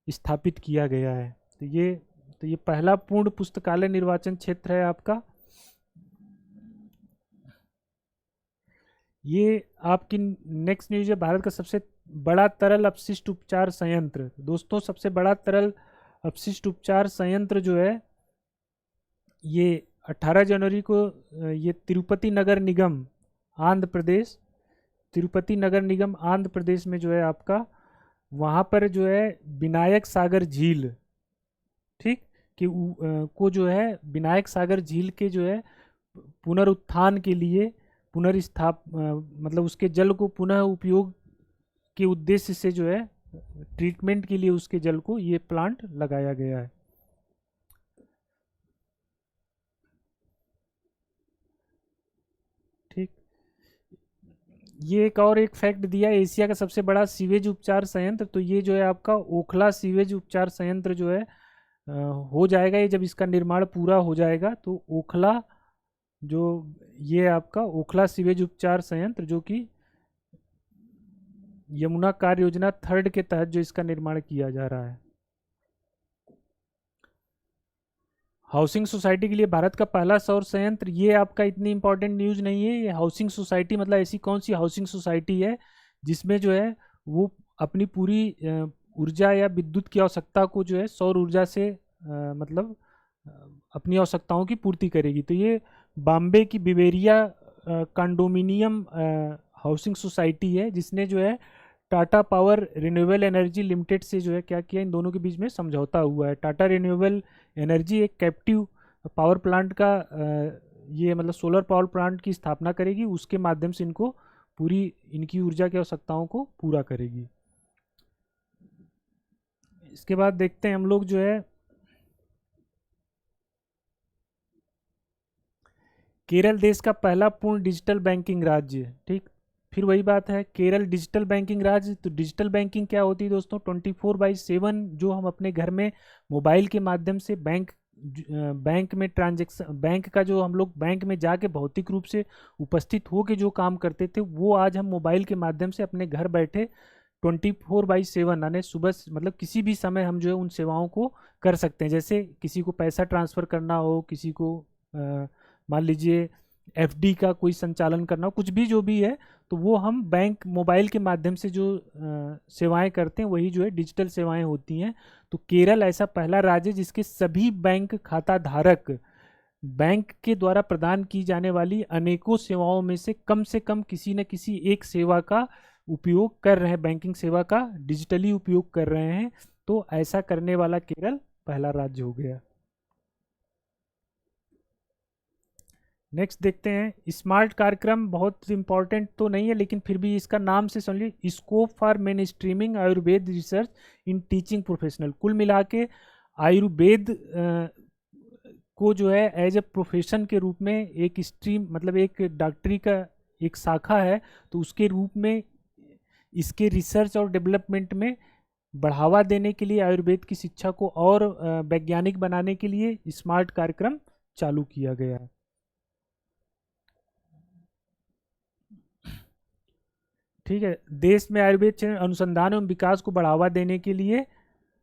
स्थापित किया गया है। तो ये पहला पूर्ण पुस्तकालय निर्वाचन क्षेत्र है आपका। ये आपकी नेक्स्ट न्यूज है, भारत का सबसे बड़ा तरल अपशिष्ट उपचार संयंत्र। दोस्तों सबसे बड़ा तरल अपशिष्ट उपचार संयंत्र जो है ये 18 जनवरी को ये तिरुपति नगर निगम आंध्र प्रदेश, तिरुपति नगर निगम आंध्र प्रदेश में जो है आपका, वहाँ पर जो है विनायक सागर झील, ठीक, कि को जो है विनायक सागर झील के जो है पुनरुत्थान के लिए मतलब उसके जल को पुनः उपयोग के उद्देश्य से जो है ट्रीटमेंट के लिए उसके जल को ये प्लांट लगाया गया है। ठीक, ये एक फैक्ट दिया, एशिया का सबसे बड़ा सीवेज उपचार संयंत्र, तो ये जो है आपका ओखला सीवेज उपचार संयंत्र जो है हो जाएगा। ये जब इसका निर्माण पूरा हो जाएगा तो ओखला जो ये आपका ओखला सीवेज उपचार संयंत्र, जो कि यमुना कार्य योजना 3 के तहत जो इसका निर्माण किया जा रहा है। हाउसिंग सोसाइटी के लिए भारत का पहला सौर संयंत्र, ये आपका इतनी इंपॉर्टेंट न्यूज़ नहीं है। ये हाउसिंग सोसाइटी मतलब ऐसी कौन सी हाउसिंग सोसाइटी है जिसमें जो है वो अपनी पूरी ऊर्जा या विद्युत की आवश्यकता को जो है सौर ऊर्जा से मतलब अपनी आवश्यकताओं की पूर्ति करेगी। तो ये बॉम्बे की बिवेरिया कंडोमिनियम हाउसिंग सोसाइटी है, जिसने जो है Tata power renewable energy limited से जो है क्या किया, इन दोनों के बीच में समझौता हुआ है। टाटा रिन्यूएबल एनर्जी एक कैप्टिव पावर प्लांट का ये मतलब सोलर पावर प्लांट की स्थापना करेगी, उसके माध्यम से इनको पूरी इनकी ऊर्जा की आवश्यकताओं को पूरा करेगी। इसके बाद देखते हैं हम लोग जो है केरल देश का पहला पूर्ण डिजिटल बैंकिंग राज्य। ठीक, फिर वही बात है, केरल डिजिटल बैंकिंग राज्य। तो डिजिटल बैंकिंग क्या होती है दोस्तों? 24/7 जो हम अपने घर में मोबाइल के माध्यम से बैंक में ट्रांजेक्शन, बैंक का जो हम लोग बैंक में जाके भौतिक रूप से उपस्थित हो के जो काम करते थे, वो आज हम मोबाइल के माध्यम से अपने घर बैठे 24/7 यानी सुबह मतलब किसी भी समय हम जो है उन सेवाओं को कर सकते हैं। जैसे किसी को पैसा ट्रांसफ़र करना हो, किसी को मान लीजिए एफडी का कोई संचालन करना हो, कुछ भी जो भी है, तो वो हम बैंक मोबाइल के माध्यम से जो सेवाएं करते हैं वही जो है डिजिटल सेवाएं होती हैं। तो केरल ऐसा पहला राज्य जिसके सभी बैंक खाता धारक बैंक के द्वारा प्रदान की जाने वाली अनेकों सेवाओं में से कम किसी न किसी एक सेवा का उपयोग कर रहे हैं, बैंकिंग सेवा का डिजिटली उपयोग कर रहे हैं, तो ऐसा करने वाला केरल पहला राज्य हो गया। नेक्स्ट देखते हैं स्मार्ट कार्यक्रम। बहुत इंपॉर्टेंट तो नहीं है लेकिन फिर भी इसका नाम से समझ लीजिए, scope for main streaming Ayurveda research in teaching professional. कुल मिला के आयुर्वेद को जो है एज ए प्रोफेशन के रूप में एक स्ट्रीम, मतलब एक डॉक्टरी का एक शाखा है, तो उसके रूप में इसके रिसर्च और डेवलपमेंट में बढ़ावा देने के लिए, आयुर्वेद की शिक्षा को और वैज्ञानिक बनाने के लिए स्मार्ट कार्यक्रम चालू किया गया है। ठीक है, देश में आयुर्वेद क्षेत्र अनुसंधान एवं विकास को बढ़ावा देने के लिए,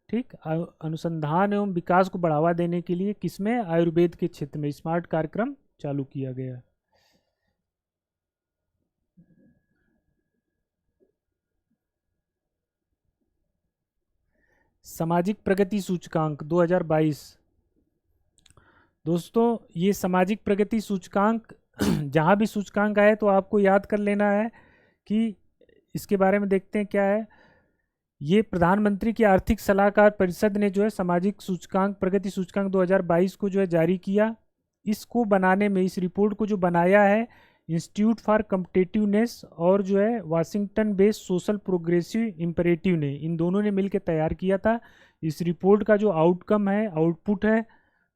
ठीक, अनुसंधान एवं विकास को बढ़ावा देने के लिए किसमें, आयुर्वेद के क्षेत्र में स्मार्ट कार्यक्रम चालू किया गया। सामाजिक प्रगति सूचकांक 2022। दोस्तों ये सामाजिक प्रगति सूचकांक जहाँ भी सूचकांक आए तो आपको याद कर लेना है कि इसके बारे में देखते हैं क्या है। ये प्रधानमंत्री की आर्थिक सलाहकार परिषद ने जो है सामाजिक सूचकांक, प्रगति सूचकांक 2022 को जो है जारी किया। इसको बनाने में, इस रिपोर्ट को जो बनाया है इंस्टीट्यूट फॉर कम्पिटिटिवनेस और जो है Washington based social progressive imperative ने, इन दोनों ने मिलकर तैयार किया था। इस रिपोर्ट का जो आउटकम है, आउटपुट है,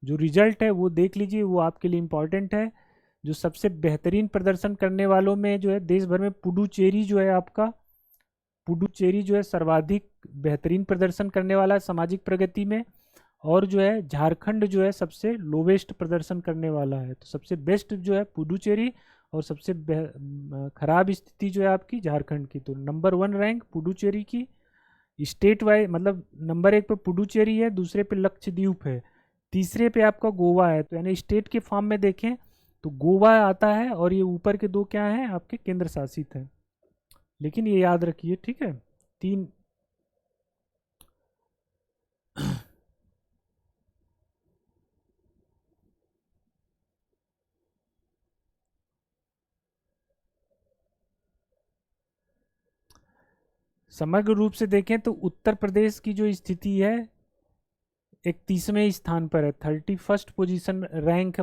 जो रिजल्ट है वो देख लीजिए, वो आपके लिए इम्पॉर्टेंट है। जो सबसे बेहतरीन प्रदर्शन करने वालों में जो है देश भर में पुडुचेरी जो है आपका, पुडुचेरी जो है सर्वाधिक बेहतरीन प्रदर्शन करने वाला है सामाजिक प्रगति में, और जो है झारखंड जो है सबसे लोवेस्ट प्रदर्शन करने वाला है। तो सबसे बेस्ट जो है पुडुचेरी और सबसे खराब स्थिति जो है आपकी झारखंड की। तो नंबर 1 रैंक पुडुचेरी की स्टेट वाइज, मतलब नंबर 1 पे पुडुचेरी है, दूसरे पे लक्षद्वीप है, तीसरे पे आपका गोवा है। तो यानी स्टेट के फॉर्म में देखें तो गोवा आता है और ये ऊपर के दो क्या हैं आपके, केंद्र शासित हैं। लेकिन ये याद रखिए, ठीक है, 3 समग्र रूप से देखें तो उत्तर प्रदेश की जो स्थिति है 31वें स्थान पर है, 31st पोजीशन रैंक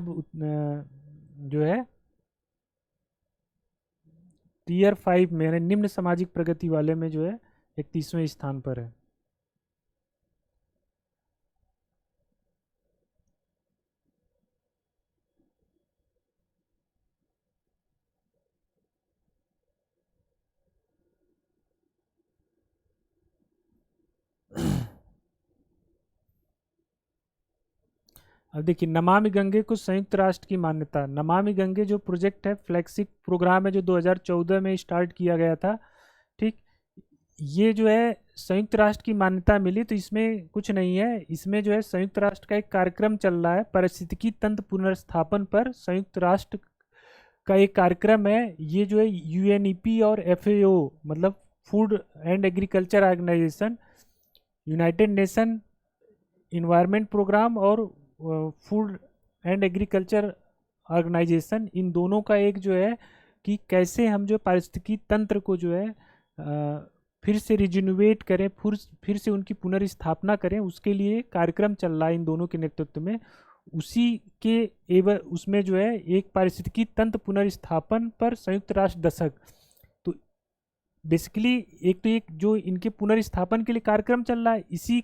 जो है टीयर 5 में, यानी निम्न सामाजिक प्रगति वाले में जो है 31वें स्थान पर है। अब देखिए नमामि गंगे को संयुक्त राष्ट्र की मान्यता। नमामि गंगे जो प्रोजेक्ट है, फ्लैगशिप प्रोग्राम है जो 2014 में स्टार्ट किया गया था, ठीक, ये जो है संयुक्त राष्ट्र की मान्यता मिली। तो इसमें कुछ नहीं है, इसमें जो है संयुक्त राष्ट्र का एक कार्यक्रम चल रहा है, पारिस्थितिकी तंत्र पुनर्स्थापन पर संयुक्त राष्ट्र का एक कार्यक्रम है। ये जो है यूएनईपी और एफएओ, मतलब food and agriculture organization, united nation environment program और फूड एंड एग्रीकल्चर ऑर्गेनाइजेशन, इन दोनों का एक जो है कि कैसे हम जो पारिस्थितिकी तंत्र को जो है फिर से रिजिन्युएट करें, फिर से उनकी पुनर्स्थापना करें, उसके लिए कार्यक्रम चल रहा है इन दोनों के नेतृत्व में। उसी के उसमें जो है एक पारिस्थितिकी तंत्र पुनर्स्थापन पर संयुक्त राष्ट्र दशक, तो बेसिकली एक तो एक जो इनके पुनर्स्थापन के लिए कार्यक्रम चल रहा है, इसी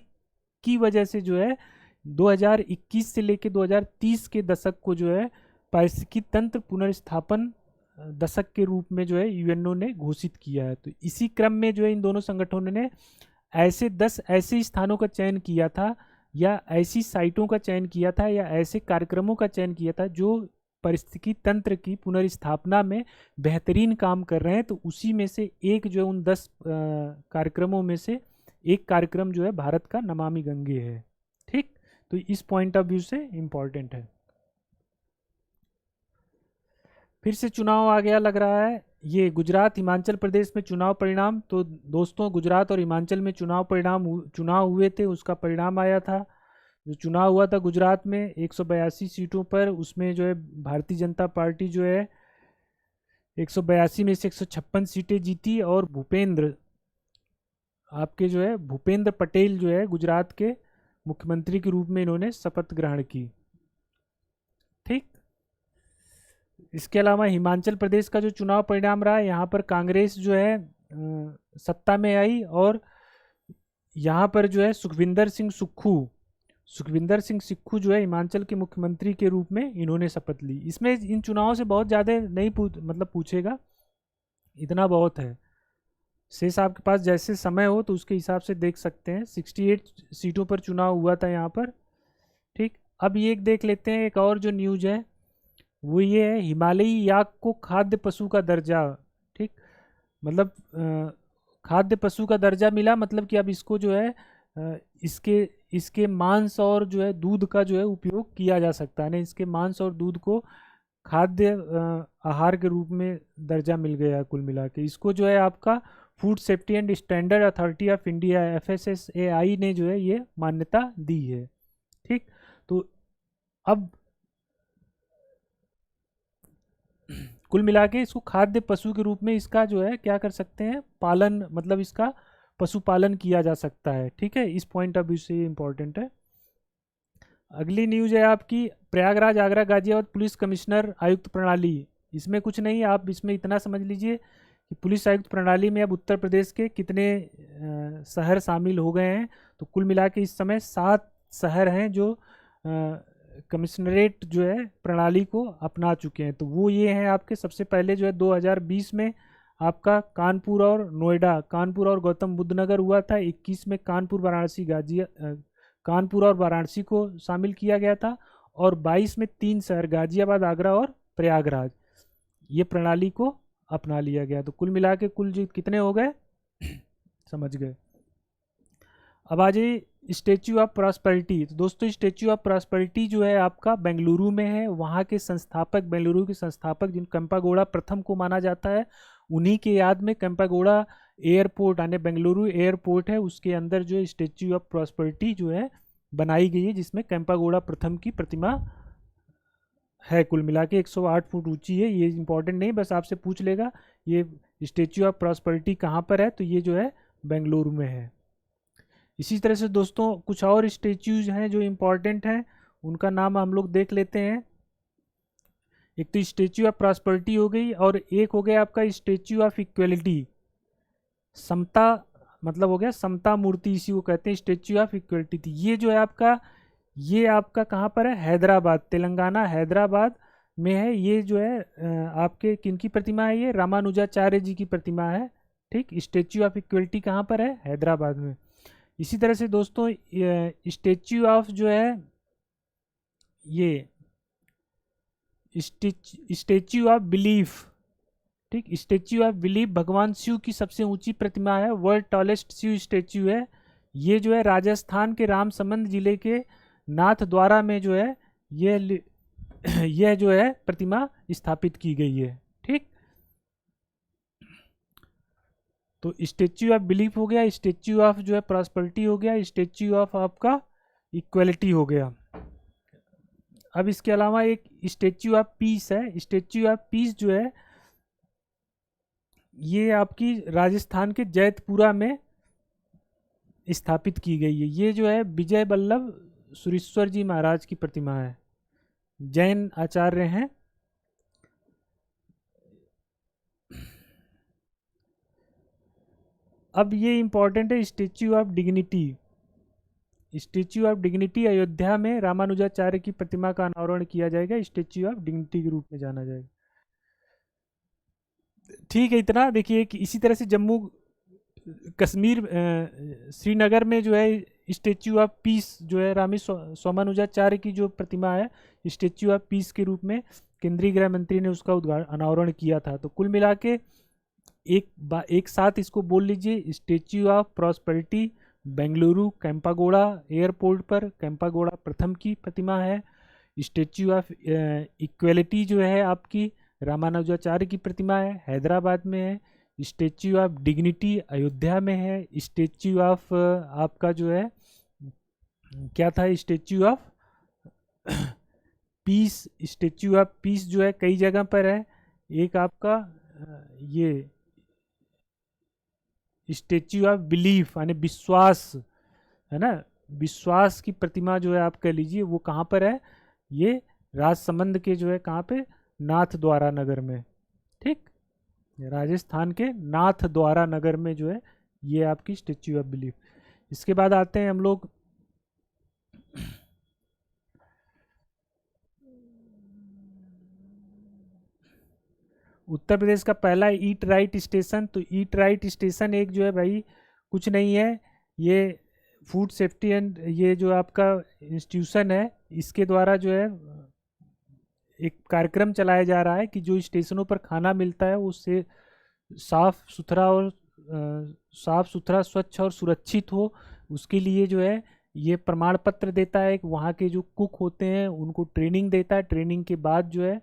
की वजह से जो है 2021 से लेकर 2030 के दशक को जो है पारिस्थितिकी तंत्र पुनर्स्थापन दशक के रूप में जो है यूएनओ ने घोषित किया है। तो इसी क्रम में जो है इन दोनों संगठनों ने ऐसे 10 ऐसे स्थानों का चयन किया था, या ऐसी साइटों का चयन किया था, या ऐसे कार्यक्रमों का चयन किया था जो पारिस्थितिकी तंत्र की पुनर्स्थापना में बेहतरीन काम कर रहे हैं। तो उसी में से एक जो है उन 10 कार्यक्रमों में से एक कार्यक्रम जो है भारत का नमामि गंगे है, ठीक। तो इस पॉइंट ऑफ व्यू से इम्पॉर्टेंट है। फिर से चुनाव आ गया लग रहा है, ये गुजरात हिमाचल प्रदेश में चुनाव परिणाम। तो दोस्तों गुजरात और हिमाचल में चुनाव हुए थे, उसका परिणाम आया था। जो चुनाव हुआ था गुजरात में 182 सीटों पर, उसमें जो है भारतीय जनता पार्टी जो है 182 में से 156 सीटें जीती, और भूपेंद्र आपके जो है भूपेंद्र पटेल जो है गुजरात के मुख्यमंत्री के रूप में इन्होंने शपथ ग्रहण की। ठीक। इसके अलावा हिमाचल प्रदेश का जो चुनाव परिणाम रहा, यहाँ पर कांग्रेस जो है सत्ता में आई, और यहाँ पर जो है सुखविंदर सिंह सुक्खू जो है हिमाचल के मुख्यमंत्री के रूप में इन्होंने शपथ ली। इसमें इन चुनावों से बहुत ज़्यादा नहीं मतलब पूछेगा, इतना बहुत है। शेष आपके पास जैसे समय हो तो उसके हिसाब से देख सकते हैं। 68 सीटों पर चुनाव हुआ था यहाँ पर। ठीक। अब ये एक देख लेते हैं, एक और जो न्यूज है वो ये है, हिमालयी याक को खाद्य पशु का दर्जा। ठीक। मतलब खाद्य पशु का दर्जा मिला, मतलब कि अब इसको जो है इसके इसके मांस और जो है दूध का जो है उपयोग किया जा सकता है ना। इसके मांस और दूध को खाद्य आहार के रूप में दर्जा मिल गया है कुल मिला के। इसको जो है आपका food safety and standard authority of India FSSAI ने जो है ये मान्यता दी है। ठीक। तो अब कुल मिला के इसको खाद्य पशु के रूप में इसका जो है क्या कर सकते हैं, पालन, मतलब इसका पशुपालन किया जा सकता है। ठीक है, इस पॉइंट ऑफ व्यू से ये इंपॉर्टेंट है। अगली न्यूज है आपकी, प्रयागराज आगरा गाजियाबाद पुलिस कमिश्नर आयुक्त प्रणाली। इसमें कुछ नहीं, आप इसमें इतना समझ लीजिए कि पुलिस आयुक्त प्रणाली में अब उत्तर प्रदेश के कितने शहर शामिल हो गए हैं। तो कुल मिला के इस समय 7 शहर हैं जो कमिश्नरेट जो है प्रणाली को अपना चुके हैं। तो वो ये हैं आपके, सबसे पहले जो है 2020 में आपका कानपुर और नोएडा, कानपुर और गौतम बुद्ध नगर हुआ था। 21 में कानपुर और वाराणसी को शामिल किया गया था, और 22 में 3 शहर गाजियाबाद, आगरा और प्रयागराज, ये प्रणाली को अपना लिया गया। तो कुल मिला के कुल जो कितने हो गए समझ गए। अब आ जाइए स्टेच्यू ऑफ प्रॉस्पेरिटी। तो दोस्तों स्टेच्यू ऑफ प्रॉस्पेरिटी जो है आपका बेंगलुरु में है। वहाँ के संस्थापक, बेंगलुरु के संस्थापक जिन केम्पेगौड़ा प्रथम को माना जाता है, उन्हीं के याद में केम्पेगौड़ा एयरपोर्ट, यानी बेंगलुरु एयरपोर्ट है, उसके अंदर जो है स्टेच्यू ऑफ प्रॉस्पेरिटी जो है बनाई गई है, जिसमें केम्पेगौड़ा प्रथम की प्रतिमा है। कुल मिला के 108 फुट ऊंची है। ये इंपॉर्टेंट नहीं, बस आपसे पूछ लेगा ये स्टेच्यू ऑफ प्रॉस्पेरिटी कहाँ पर है, तो ये जो है बेंगलुरु में है। इसी तरह से दोस्तों कुछ और स्टेच्यूज हैं जो इम्पोर्टेंट हैं, उनका नाम हम लोग देख लेते हैं। एक तो स्टेच्यू ऑफ प्रॉस्पेरिटी हो गई, और एक हो गया आपका स्टेच्यू ऑफ इक्वलिटी, समता, मतलब हो गया समता मूर्ति, इसी को कहते हैं स्टेच्यू ऑफ इक्वलिटी। ये जो है आपका, ये आपका कहाँ पर है, हैदराबाद, तेलंगाना हैदराबाद में है। ये जो है आपके किनकी प्रतिमा है, ये रामानुजाचार्य जी की प्रतिमा है। ठीक। स्टेच्यू ऑफ इक्वलिटी कहाँ पर है, हैदराबाद में। इसी तरह से दोस्तों स्टेच्यू ऑफ जो है ये स्टेच्यू ऑफ बिलीफ, ठीक, स्टेच्यू ऑफ बिलीफ भगवान शिव की सबसे ऊंची प्रतिमा है, वर्ल्ड टॉलेस्ट शिव स्टेच्यू है। ये जो है राजस्थान के रामसमंद जिले के नाथद्वारा में जो है यह जो है प्रतिमा स्थापित की गई है। ठीक। तो स्टेच्यू ऑफ बिलीफ हो गया, स्टेच्यू ऑफ जो है प्रॉस्पेरिटी हो गया, स्टेच्यू ऑफ आपका इक्वलिटी हो गया। अब इसके अलावा एक स्टेच्यू ऑफ पीस है। स्टेच्यू ऑफ पीस जो है ये आपकी राजस्थान के जैतपुरा में स्थापित की गई है। ये जो है विजय वल्लभ सुरेश्वर जी महाराज की प्रतिमा है, जैन आचार्य हैं। अब ये इंपॉर्टेंट है statue of dignity. Statue of dignity Ayodhya में रामानुजाचार्य की प्रतिमा का अनावरण किया जाएगा, स्टेच्यू ऑफ डिग्निटी के रूप में जाना जाएगा। ठीक है, इतना देखिए कि इसी तरह से जम्मू कश्मीर श्रीनगर में जो है स्टेच्यू ऑफ पीस जो है रामी सोमानुजाचार्य की जो प्रतिमा है, स्टेच्यू ऑफ पीस के रूप में केंद्रीय गृह मंत्री ने उसका अनावरण किया था। तो कुल मिला के एक साथ इसको बोल लीजिए, statue of prosperity Bengaluru Kempegowda airport पर केम्पेगौड़ा प्रथम की प्रतिमा है। स्टेच्यू ऑफ इक्वलिटी जो है आपकी रामानुजाचार्य की प्रतिमा है, हैदराबाद में है। स्टेच्यू ऑफ डिग्निटी अयोध्या में है। स्टेच्यू ऑफ आपका जो है क्या था, statue of peace, statue of peace जो है कई जगह पर है। एक आपका ये स्टेच्यू ऑफ बिलीफ यानी विश्वास, है ना, विश्वास की प्रतिमा जो है आप कह लीजिए, वो कहाँ पर है, ये राजसमंद के जो है कहाँ पे, नाथ द्वारा नगर में। ठीक, राजस्थान के नाथ द्वारा नगर में जो है ये आपकी स्टेच्यू ऑफ बिलीफ। इसके बाद आते हैं हम लोग उत्तर प्रदेश का पहला ईट राइट स्टेशन। तो ईट राइट स्टेशन एक जो है भाई कुछ नहीं है, ये फूड सेफ्टी एंड ये जो आपका इंस्टीट्यूशन है, इसके द्वारा जो है एक कार्यक्रम चलाया जा रहा है कि जो स्टेशनों पर खाना मिलता है उससे साफ सुथरा और साफ सुथरा, स्वच्छ और सुरक्षित हो। उसके लिए जो है ये प्रमाण पत्र देता है, वहाँ के जो कुक होते हैं उनको ट्रेनिंग देता है, ट्रेनिंग के बाद जो है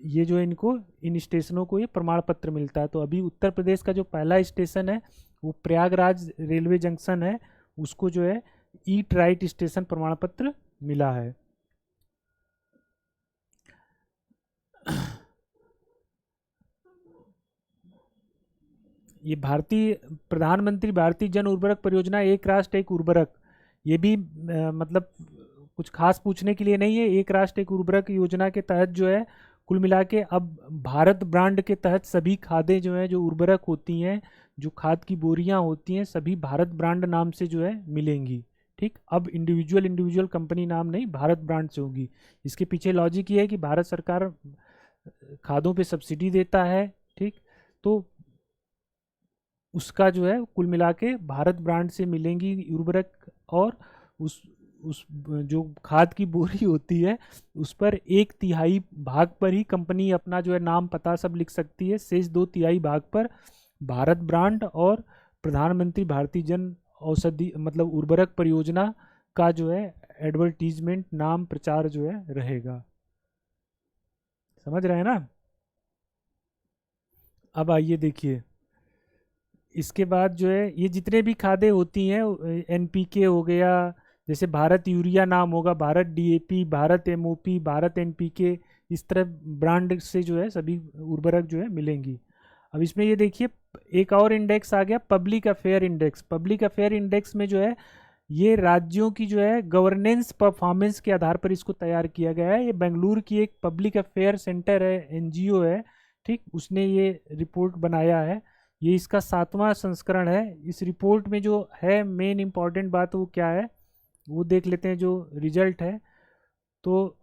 ये जो है इनको, इन स्टेशनों को ये प्रमाण पत्र मिलता है। तो अभी उत्तर प्रदेश का जो पहला स्टेशन है वो प्रयागराज रेलवे जंक्शन है, उसको जो है ईट राइट स्टेशन प्रमाण पत्र मिला है। ये भारतीय प्रधानमंत्री भारतीय जन उर्वरक परियोजना, एक राष्ट्र एक उर्वरक, ये भी मतलब कुछ खास पूछने के लिए नहीं है। एक राष्ट्र एक उर्वरक योजना के तहत जो है कुल मिला के अब भारत ब्रांड के तहत सभी खादें जो हैं, जो उर्वरक होती हैं, जो खाद की बोरियां होती हैं, सभी भारत ब्रांड नाम से जो है मिलेंगी। ठीक, अब इंडिविजुअल इंडिविजुअल कंपनी नाम नहीं, भारत ब्रांड से होगी। इसके पीछे लॉजिक ये है कि भारत सरकार खादों पे सब्सिडी देता है। ठीक, तो उसका जो है कुल मिला के भारत ब्रांड से मिलेंगी उर्वरक, और उस जो खाद की बोरी होती है उस पर 1/3 भाग पर ही कंपनी अपना जो है नाम पता सब लिख सकती है, शेष 2/3 भाग पर भारत ब्रांड और प्रधानमंत्री भारतीय जन औषधि मतलब उर्वरक परियोजना का जो है एडवर्टीजमेंट नाम प्रचार जो है रहेगा। समझ रहे हैं ना। अब आइए देखिए, इसके बाद जो है ये जितने भी खादें होती हैं, एनपीके हो गया, जैसे भारत यूरिया नाम होगा, Bharat DAP, Bharat MOP, Bharat NPK, इस तरह ब्रांड से जो है सभी उर्वरक जो है मिलेंगी। अब इसमें ये देखिए एक और इंडेक्स आ गया, public affair index. Public affair index में जो है ये राज्यों की जो है गवर्नेंस परफॉर्मेंस के आधार पर इसको तैयार किया गया है। ये बेंगलुरु की एक पब्लिक अफेयर सेंटर है, एनजीओ है, ठीक, उसने ये रिपोर्ट बनाया है। ये इसका 7वां संस्करण है। इस रिपोर्ट में जो है मेन इंपॉर्टेंट बात वो क्या है वो देख लेते हैं, जो रिजल्ट है। तो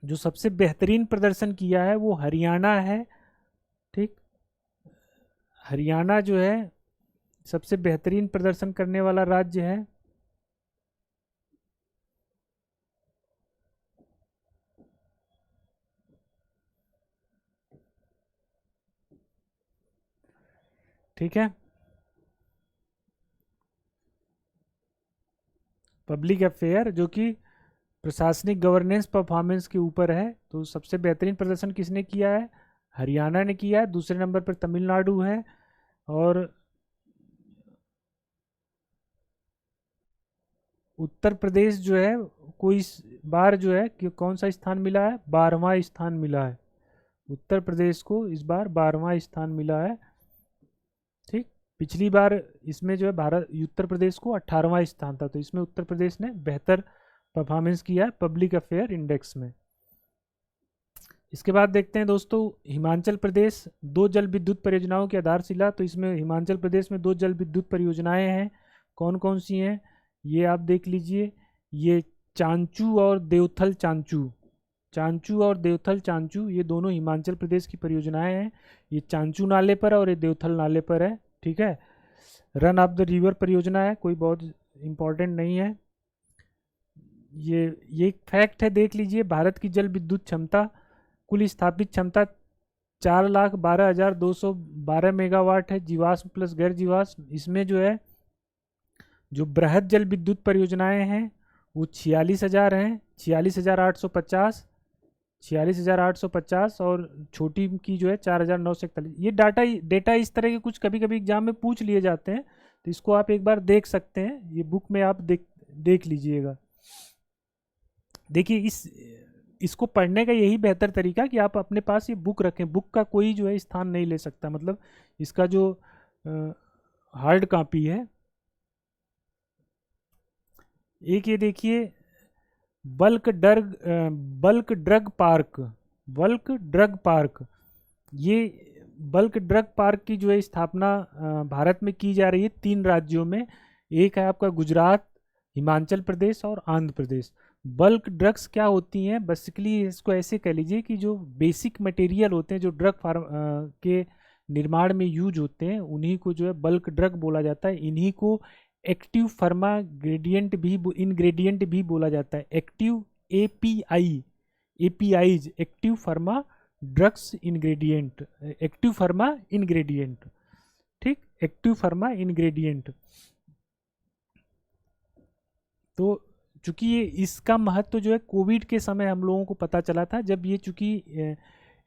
जो सबसे बेहतरीन प्रदर्शन किया है वो हरियाणा है। ठीक, हरियाणा जो है सबसे बेहतरीन प्रदर्शन करने वाला राज्य है। ठीक है, पब्लिक अफेयर जो कि प्रशासनिक गवर्नेंस परफॉर्मेंस के ऊपर है। तो सबसे बेहतरीन प्रदर्शन किसने किया है, हरियाणा ने किया है। दूसरे नंबर पर तमिलनाडु है, और उत्तर प्रदेश जो है कोई इस बार जो है कि कौन सा स्थान मिला है, 12वां स्थान मिला है। उत्तर प्रदेश को इस बार 12वां स्थान मिला है। ठीक, पिछली बार इसमें जो है भारत उत्तर प्रदेश को 18वां स्थान था, तो इसमें उत्तर प्रदेश ने बेहतर परफॉर्मेंस किया है पब्लिक अफेयर इंडेक्स में। इसके बाद देखते हैं दोस्तों, हिमाचल प्रदेश 2 जल विद्युत परियोजनाओं की आधारशिला। तो इसमें हिमाचल प्रदेश में 2 जल विद्युत परियोजनाएं हैं। कौन कौन सी हैं ये आप देख लीजिए। ये चांचू और देवथल चांचू, चांचू और देवथल चांचू, ये दोनों हिमाचल प्रदेश की परियोजनाएं हैं। ये चांचू नाले पर और ये देवथल नाले पर है। ठीक है, रन ऑफ द रिवर परियोजना है, कोई बहुत इम्पोर्टेंट नहीं है। ये एक फैक्ट है, देख लीजिए। भारत की जल विद्युत क्षमता, कुल स्थापित क्षमता 4,12,212 मेगावाट है, जीवाश्म प्लस गैर जीवाश्म। इसमें जो है जो बृहद जल विद्युत परियोजनाएं हैं वो 46,000 हैं, 46,850, 46,850, और छोटी की जो है 4,941। ये डेटा इस तरह के कुछ कभी कभी एग्जाम में पूछ लिए जाते हैं, तो इसको आप एक बार देख सकते हैं, ये बुक में आप देख लीजिएगा। देखिए इसको पढ़ने का यही बेहतर तरीका कि आप अपने पास ये बुक रखें, बुक का कोई जो है स्थान नहीं ले सकता, मतलब इसका जो हार्ड कॉपी है। एक ये देखिए, bulk drug bulk drug park, bulk drug park, ये बल्क ड्रग पार्क की जो है स्थापना भारत में की जा रही है 3 राज्यों में। एक है आपका गुजरात, हिमाचल प्रदेश और आंध्र प्रदेश। बल्क ड्रग्स क्या होती हैं, बेसिकली इसको ऐसे कह लीजिए कि जो बेसिक मटेरियल होते हैं जो ड्रग फार्म के निर्माण में यूज होते हैं, उन्हीं को जो है बल्क ड्रग बोला जाता है। इन्हीं को एक्टिव फार्मा ग्रेडियंट भी इनग्रेडिएंट भी बोला जाता है। Active API, APIs, active pharma drugs ingredient, active pharma ingredient, ठीक, एक्टिव फार्मा इंग्रेडिएंट। तो चूंकि ये इसका महत्व जो है कोविड के समय हम लोगों को पता चला था, जब ये चूंकि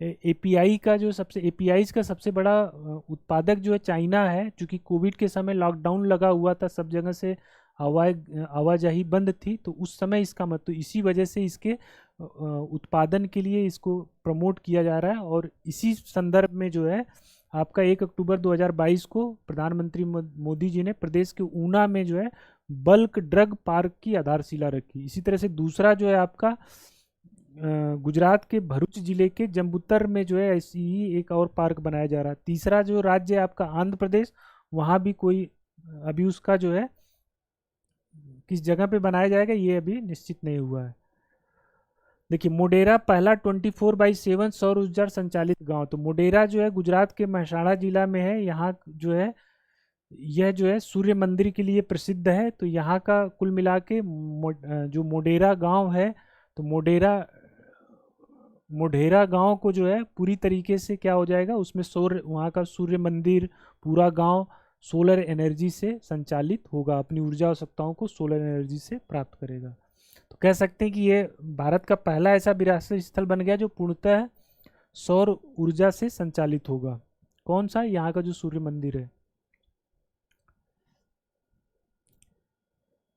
एपीआई का जो सबसे एपीआईज का सबसे बड़ा उत्पादक जो है चाइना है, चूंकि कोविड के समय लॉकडाउन लगा हुआ था, सब जगह से आवाजाही बंद थी, तो उस समय इसका महत्व, इसी वजह से इसके उत्पादन के लिए इसको प्रमोट किया जा रहा है। और इसी संदर्भ में जो है आपका 1 अक्टूबर 2022 को प्रधानमंत्री मोदी जी ने प्रदेश के ऊना में जो है बल्क ड्रग पार्क की आधारशिला रखी। इसी तरह से दूसरा जो है आपका गुजरात के भरूच जिले के जम्बूतर में जो है ऐसी ही एक और पार्क बनाया जा रहा है। तीसरा जो राज्य है आपका आंध्र प्रदेश, वहाँ भी कोई अभी उसका जो है किस जगह पे बनाया जाएगा ये अभी निश्चित नहीं हुआ है। देखिए मोडेरा पहला 24/7 सौर ऊर्जा संचालित गांव, तो मोडेरा जो है गुजरात के महसाणा जिला में है। यहाँ जो है यह जो है सूर्य मंदिर के लिए प्रसिद्ध है। तो यहाँ का कुल मिला के जो मोडेरा गांव है, तो मोढेरा गांव को जो है पूरी तरीके से क्या हो जाएगा, उसमें सौर, वहाँ का सूर्य मंदिर, पूरा गांव सोलर एनर्जी से संचालित होगा, अपनी ऊर्जा आवश्यकताओं को सोलर एनर्जी से प्राप्त करेगा। तो कह सकते हैं कि ये भारत का पहला ऐसा विरासत स्थल बन गया जो पूर्णतः सौर ऊर्जा से संचालित होगा। कौन सा? यहाँ का जो सूर्य मंदिर है।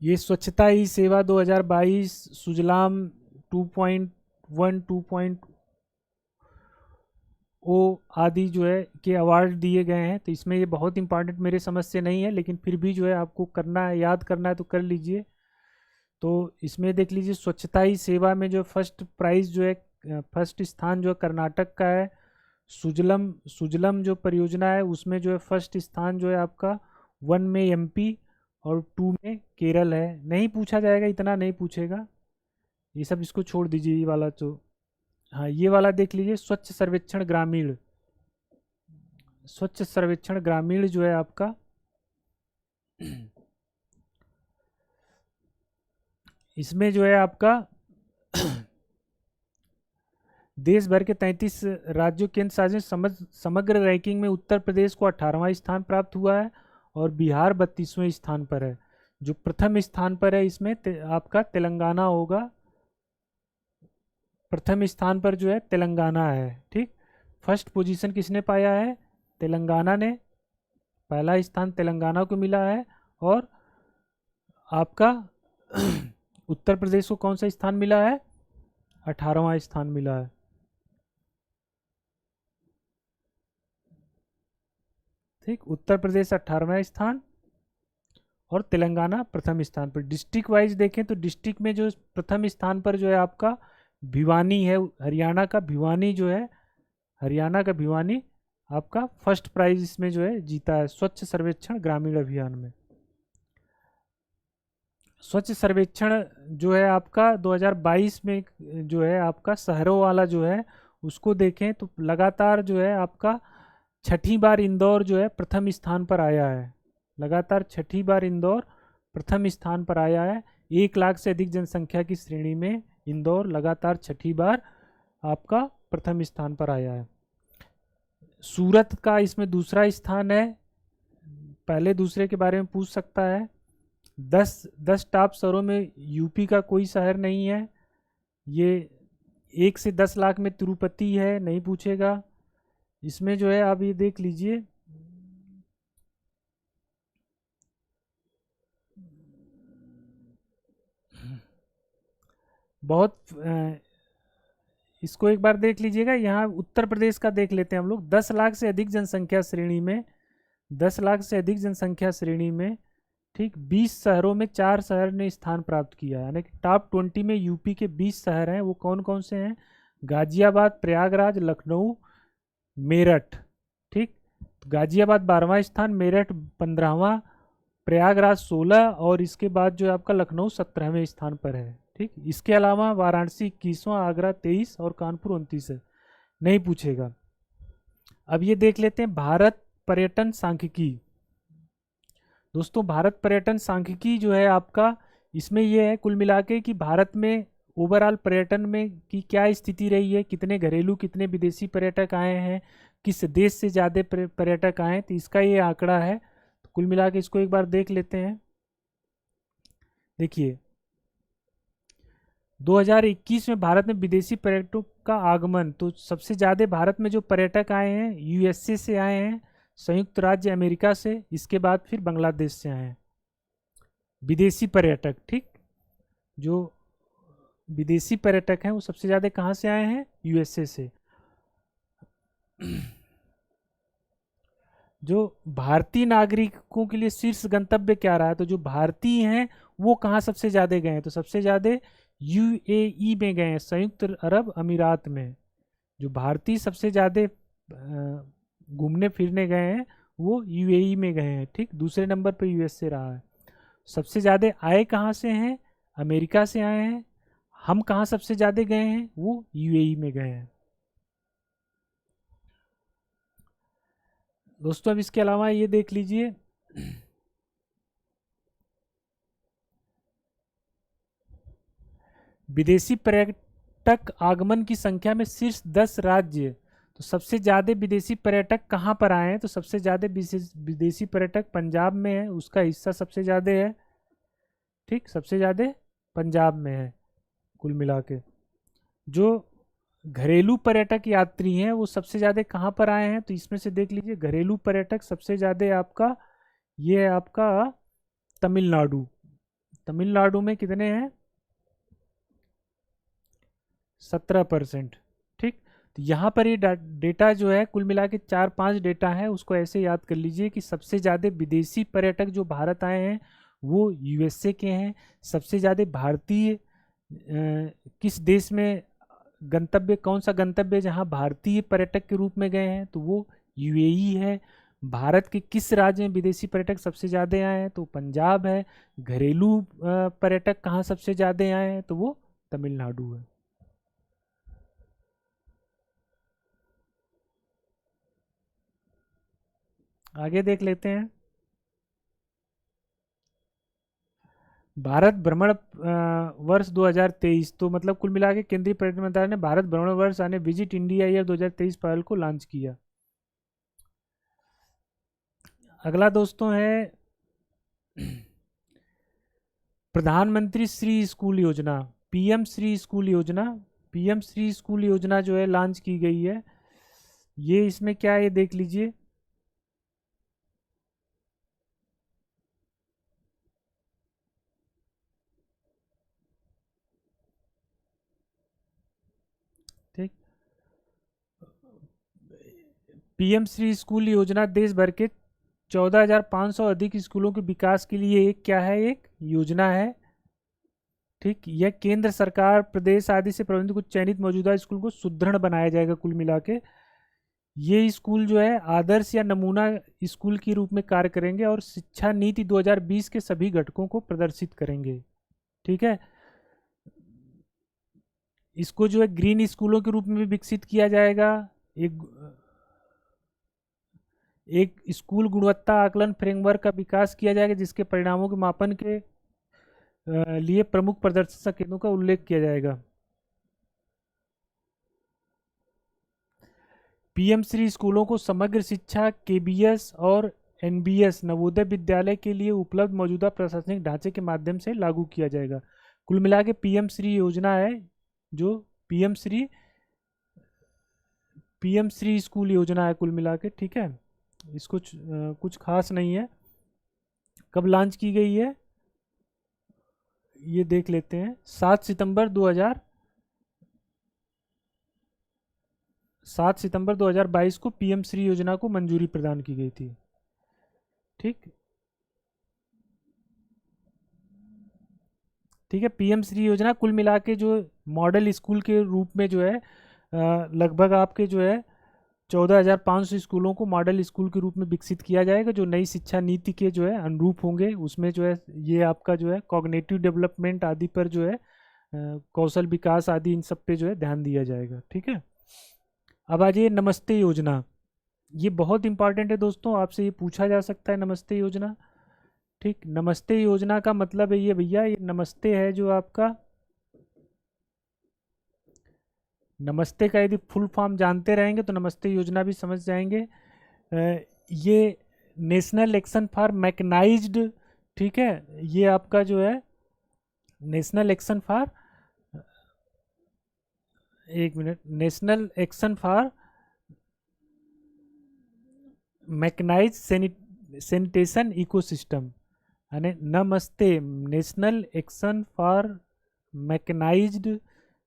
ये स्वच्छता ही सेवा 2022 सुजलाम 2.1 2.0 आदि जो है के अवार्ड दिए गए हैं। तो इसमें ये बहुत इंपॉर्टेंट मेरे समझ से नहीं है, लेकिन फिर भी जो है आपको करना है, याद करना है तो कर लीजिए। तो इसमें देख लीजिए स्वच्छता ही सेवा में जो फर्स्ट प्राइज जो है, फर्स्ट स्थान जो है कर्नाटक का है। सुजलम सुजलम जो परियोजना है उसमें जो है फर्स्ट स्थान जो है आपका 1 में एमपी और 2 में केरल है। नहीं पूछा जाएगा, इतना नहीं पूछेगा, ये सब इसको छोड़ दीजिए, ये वाला तो। हाँ ये वाला देख लीजिए, स्वच्छ सर्वेक्षण ग्रामीण, स्वच्छ सर्वेक्षण ग्रामीण जो है आपका इसमें जो है आपका देश भर के 33 राज्यों केंद्र शासित समग्र रैंकिंग में उत्तर प्रदेश को 18वां स्थान प्राप्त हुआ है और बिहार 32वें स्थान पर है। जो प्रथम स्थान पर है इसमें आपका तेलंगाना होगा, प्रथम स्थान पर जो है तेलंगाना है, ठीक। फर्स्ट पोजीशन किसने पाया है? तेलंगाना ने, पहला स्थान तेलंगाना को मिला है। और आपका उत्तर प्रदेश को कौन सा स्थान मिला है? 18वां स्थान मिला है, ठीक। उत्तर प्रदेश 18वां स्थान और तेलंगाना प्रथम स्थान पर। डिस्ट्रिक्ट वाइज देखें तो डिस्ट्रिक्ट में जो प्रथम स्थान पर जो है आपका भिवानी है, हरियाणा का भिवानी जो है, हरियाणा का भिवानी आपका फर्स्ट प्राइज इसमें जो है जीता है स्वच्छ सर्वेक्षण ग्रामीण अभियान में। स्वच्छ सर्वेक्षण जो है आपका 2022 में जो है आपका शहरों वाला जो है उसको देखें तो लगातार जो है आपका छठी बार इंदौर जो है प्रथम स्थान पर आया है। लगातार छठी बार इंदौर प्रथम स्थान पर आया है। 1 लाख से अधिक जनसंख्या की श्रेणी में इंदौर लगातार छठी बार आपका प्रथम स्थान पर आया है। सूरत का इसमें दूसरा स्थान है, पहले दूसरे के बारे में पूछ सकता है। 10 टॉप शहरों में यूपी का कोई शहर नहीं है। ये 1 से 10 लाख में तिरुपति है, नहीं पूछेगा। इसमें जो है आप ये देख लीजिए, बहुत इसको एक बार देख लीजिएगा। यहाँ उत्तर प्रदेश का देख लेते हैं हम लोग। 10 लाख से अधिक जनसंख्या श्रेणी में, 10 लाख से अधिक जनसंख्या श्रेणी में, ठीक, 20 शहरों में 4 शहर ने स्थान प्राप्त किया, यानी कि टॉप 20 में यूपी के 20 शहर हैं। वो कौन कौन से हैं? गाजियाबाद, प्रयागराज, लखनऊ, मेरठ। ठीक, तो गाजियाबाद 12वां स्थान, मेरठ 15वां, प्रयागराज 16 और इसके बाद जो है आपका लखनऊ 17वें स्थान पर है। ठीक, इसके अलावा वाराणसी 21वां, आगरा 23 और कानपुर 29 है। नहीं पूछेगा। अब ये देख लेते हैं भारत पर्यटन सांख्यिकी। दोस्तों भारत पर्यटन सांख्यिकी जो है आपका, इसमें यह है कुल मिला के कि भारत में ओवरऑल पर्यटन में की क्या स्थिति रही है, कितने घरेलू कितने विदेशी पर्यटक आए हैं, किस देश से ज़्यादा पर्यटक आए हैं, तो इसका ये आंकड़ा है। तो कुल मिला के इसको एक बार देख लेते हैं। देखिए 2021 में भारत में विदेशी पर्यटकों का आगमन, तो सबसे ज़्यादा भारत में जो पर्यटक आए हैं यूएसए से आए हैं, संयुक्त राज्य अमेरिका से, इसके बाद फिर बांग्लादेश से आए हैं विदेशी पर्यटक। ठीक, जो विदेशी पर्यटक हैं वो सबसे ज़्यादा कहाँ से आए हैं? यूएसए से। जो भारतीय नागरिकों के लिए शीर्ष गंतव्य क्या रहा है? तो जो भारतीय हैं वो कहाँ सबसे ज़्यादा गए हैं? तो सबसे ज़्यादा यूएई में गए हैं, संयुक्त अरब अमीरात में। जो भारतीय सबसे ज़्यादा घूमने फिरने गए हैं वो यूएई में गए हैं। ठीक, दूसरे नंबर पर यूएसए रहा है। सबसे ज़्यादा आए कहाँ से हैं? अमेरिका से आए हैं। हम कहाँ सबसे ज़्यादा गए हैं? वो यूएई में गए हैं। दोस्तों अब इसके अलावा ये देख लीजिए, विदेशी पर्यटक आगमन की संख्या में शीर्ष 10 राज्य। तो सबसे ज़्यादा विदेशी पर्यटक कहाँ पर आए हैं? तो सबसे ज़्यादा विदेशी पर्यटक पंजाब में है, उसका हिस्सा सबसे ज़्यादा है। ठीक, सबसे ज़्यादा पंजाब में है कुल मिला के। जो घरेलू पर्यटक यात्री हैं वो सबसे ज़्यादा कहाँ पर आए हैं? तो इसमें से देख लीजिए, घरेलू पर्यटक सबसे ज़्यादा आपका ये है आपका तमिलनाडु। तमिलनाडु में कितने हैं? 17%। ठीक, तो यहाँ पर ये डेटा जो है कुल मिला के 4-5 डेटा है, उसको ऐसे याद कर लीजिए कि सबसे ज़्यादा विदेशी पर्यटक जो भारत आए हैं वो यूएसए के हैं। सबसे ज़्यादा भारतीय किस देश में गंतव्य, कौन सा गंतव्य जहाँ भारतीय पर्यटक के रूप में गए हैं? तो वो यूएई है। भारत के किस राज्य में विदेशी पर्यटक सबसे ज़्यादा आए हैं? तो पंजाब है। घरेलू पर्यटक कहाँ सबसे ज़्यादा आए हैं? तो वो तमिलनाडु है। आगे देख लेते हैं। भारत भ्रमण वर्ष 2023, तो मतलब कुल मिला के केंद्रीय पर्यटन मंत्रालय ने भारत भ्रमण वर्ष यानी विजिट इंडिया ईयर 2023 पहल को लॉन्च किया। अगला दोस्तों है प्रधानमंत्री श्री स्कूल योजना, पीएम श्री स्कूल योजना। पीएम श्री स्कूल योजना जो है लॉन्च की गई है। ये इसमें क्या है ये देख लीजिए। ठीक, पीएम श्री स्कूल योजना देश भर के 14,500 अधिक स्कूलों के विकास के लिए एक क्या है? एक योजना है। ठीक, यह केंद्र सरकार, प्रदेश आदि से प्रबंधित कुछ चयनित मौजूदा स्कूल को सुदृढ़ बनाया जाएगा कुल मिला के। ये स्कूल जो है आदर्श या नमूना स्कूल के रूप में कार्य करेंगे और शिक्षा नीति 2020 के सभी घटकों को प्रदर्शित करेंगे। ठीक है, इसको जो है ग्रीन स्कूलों के रूप में भी विकसित किया जाएगा। एक एक स्कूल गुणवत्ता आकलन फ्रेमवर्क का विकास किया जाएगा जिसके परिणामों के मापन के लिए प्रमुख प्रदर्शन संकेतों का उल्लेख किया जाएगा। पीएम श्री स्कूलों को समग्र शिक्षा, केबीएस और एनबीएस नवोदय विद्यालय के लिए उपलब्ध मौजूदा प्रशासनिक ढांचे के माध्यम से लागू किया जाएगा। कुल मिला के पीएम श्री योजना है जो पीएम श्री स्कूल योजना है कुल मिला के। ठीक है, इसको कुछ खास नहीं है। कब लॉन्च की गई है ये देख लेते हैं। 7 सितंबर 2000 7 सितंबर 2022 को पीएम श्री योजना को मंजूरी प्रदान की गई थी। ठीक ठीक है। पीएम श्री योजना कुल मिला के जो मॉडल स्कूल के रूप में जो है लगभग आपके जो है 14,500 स्कूलों को मॉडल स्कूल के रूप में विकसित किया जाएगा, जो नई शिक्षा नीति के जो है अनुरूप होंगे। उसमें जो है ये आपका जो है कॉग्निटिव डेवलपमेंट आदि पर जो है कौशल विकास आदि इन सब पे जो है ध्यान दिया जाएगा। ठीक है। अब आ जाइए नमस्ते योजना। ये बहुत इंपॉर्टेंट है दोस्तों, आपसे ये पूछा जा सकता है नमस्ते योजना। ठीक, नमस्ते योजना का मतलब है ये भैया, ये नमस्ते है जो आपका, नमस्ते का यदि फुल फॉर्म जानते रहेंगे तो नमस्ते योजना भी समझ जाएंगे। ये नेशनल एक्शन फॉर मैकेनाइज्ड, ठीक है, ये आपका जो है नेशनल एक्शन फॉर, एक minute, national action for mechanize sanitation ecosystem, यानी NAMASTE national action for mechanized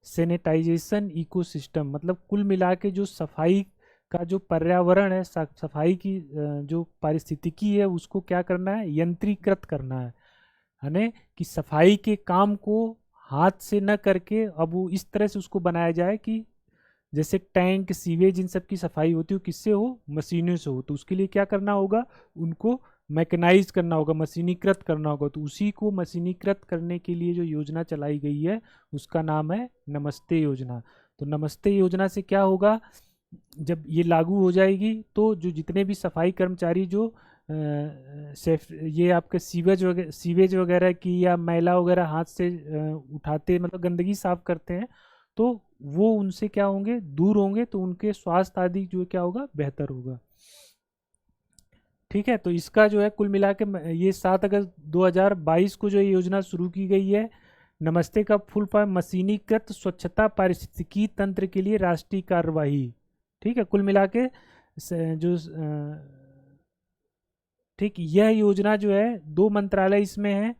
sanitization ecosystem. मतलब कुल मिला के जो सफाई का जो पर्यावरण है, सफाई की जो पारिस्थितिकी है, उसको क्या करना है, यंत्रीकृत करना है। यानी कि सफाई के काम को हाथ से न करके अब वो इस तरह से उसको बनाया जाए कि जैसे टैंक, सीवेज, इन सब की सफाई होती हो, किससे हो, मशीनों से हो। तो उसके लिए क्या करना होगा, उनको मैकेनाइज करना होगा, मशीनीकृत करना होगा। तो उसी को मशीनीकृत करने के लिए जो योजना चलाई गई है उसका नाम है नमस्ते योजना। तो नमस्ते योजना से क्या होगा, जब ये लागू हो जाएगी तो जो जितने भी सफाई कर्मचारी जो ये आपके सीवेज वगैरह की या मैला वगैरह हाथ से उठाते, मतलब गंदगी साफ करते हैं, तो वो उनसे क्या होंगे, दूर होंगे, तो उनके स्वास्थ्य आदि जो क्या होगा, बेहतर होगा। ठीक है। तो इसका जो है कुल मिला के ये 7 अगस्त 2022 को जो ये योजना शुरू की गई है। नमस्ते का फुल फॉर्म मशीनीकृत स्वच्छता पारिस्थितिकी तंत्र के लिए राष्ट्रीय कार्यवाही। ठीक है। कुल मिला के जो ठीक, यह योजना जो है 2 मंत्रालय इसमें है,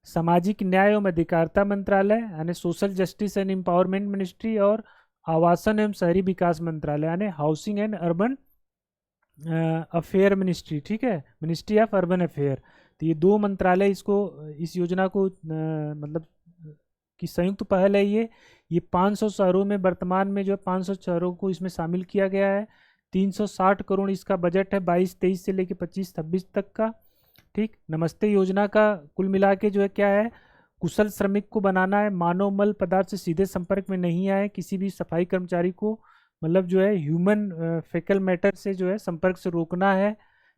सामाजिक न्याय एवं अधिकारिता मंत्रालय यानी social justice and empowerment ministry, और आवासन एवं शहरी विकास मंत्रालय यानी housing and urban affair ministry. ठीक है, मिनिस्ट्री ऑफ अर्बन अफेयर। तो ये 2 मंत्रालय इसको, इस योजना को मतलब कि संयुक्त पहल है ये 500 शहरों में, वर्तमान में जो है 500 शहरों को इसमें शामिल किया गया है। 360 करोड़ इसका बजट है 22-23 से लेकर 25-26 तक का। ठीक, नमस्ते योजना का कुल मिला के जो है क्या है, कुशल श्रमिक को बनाना है, मानव मल पदार्थ से सीधे संपर्क में नहीं आए किसी भी सफाई कर्मचारी को, मतलब जो है ह्यूमन फेकल मैटर से जो है संपर्क से रोकना है।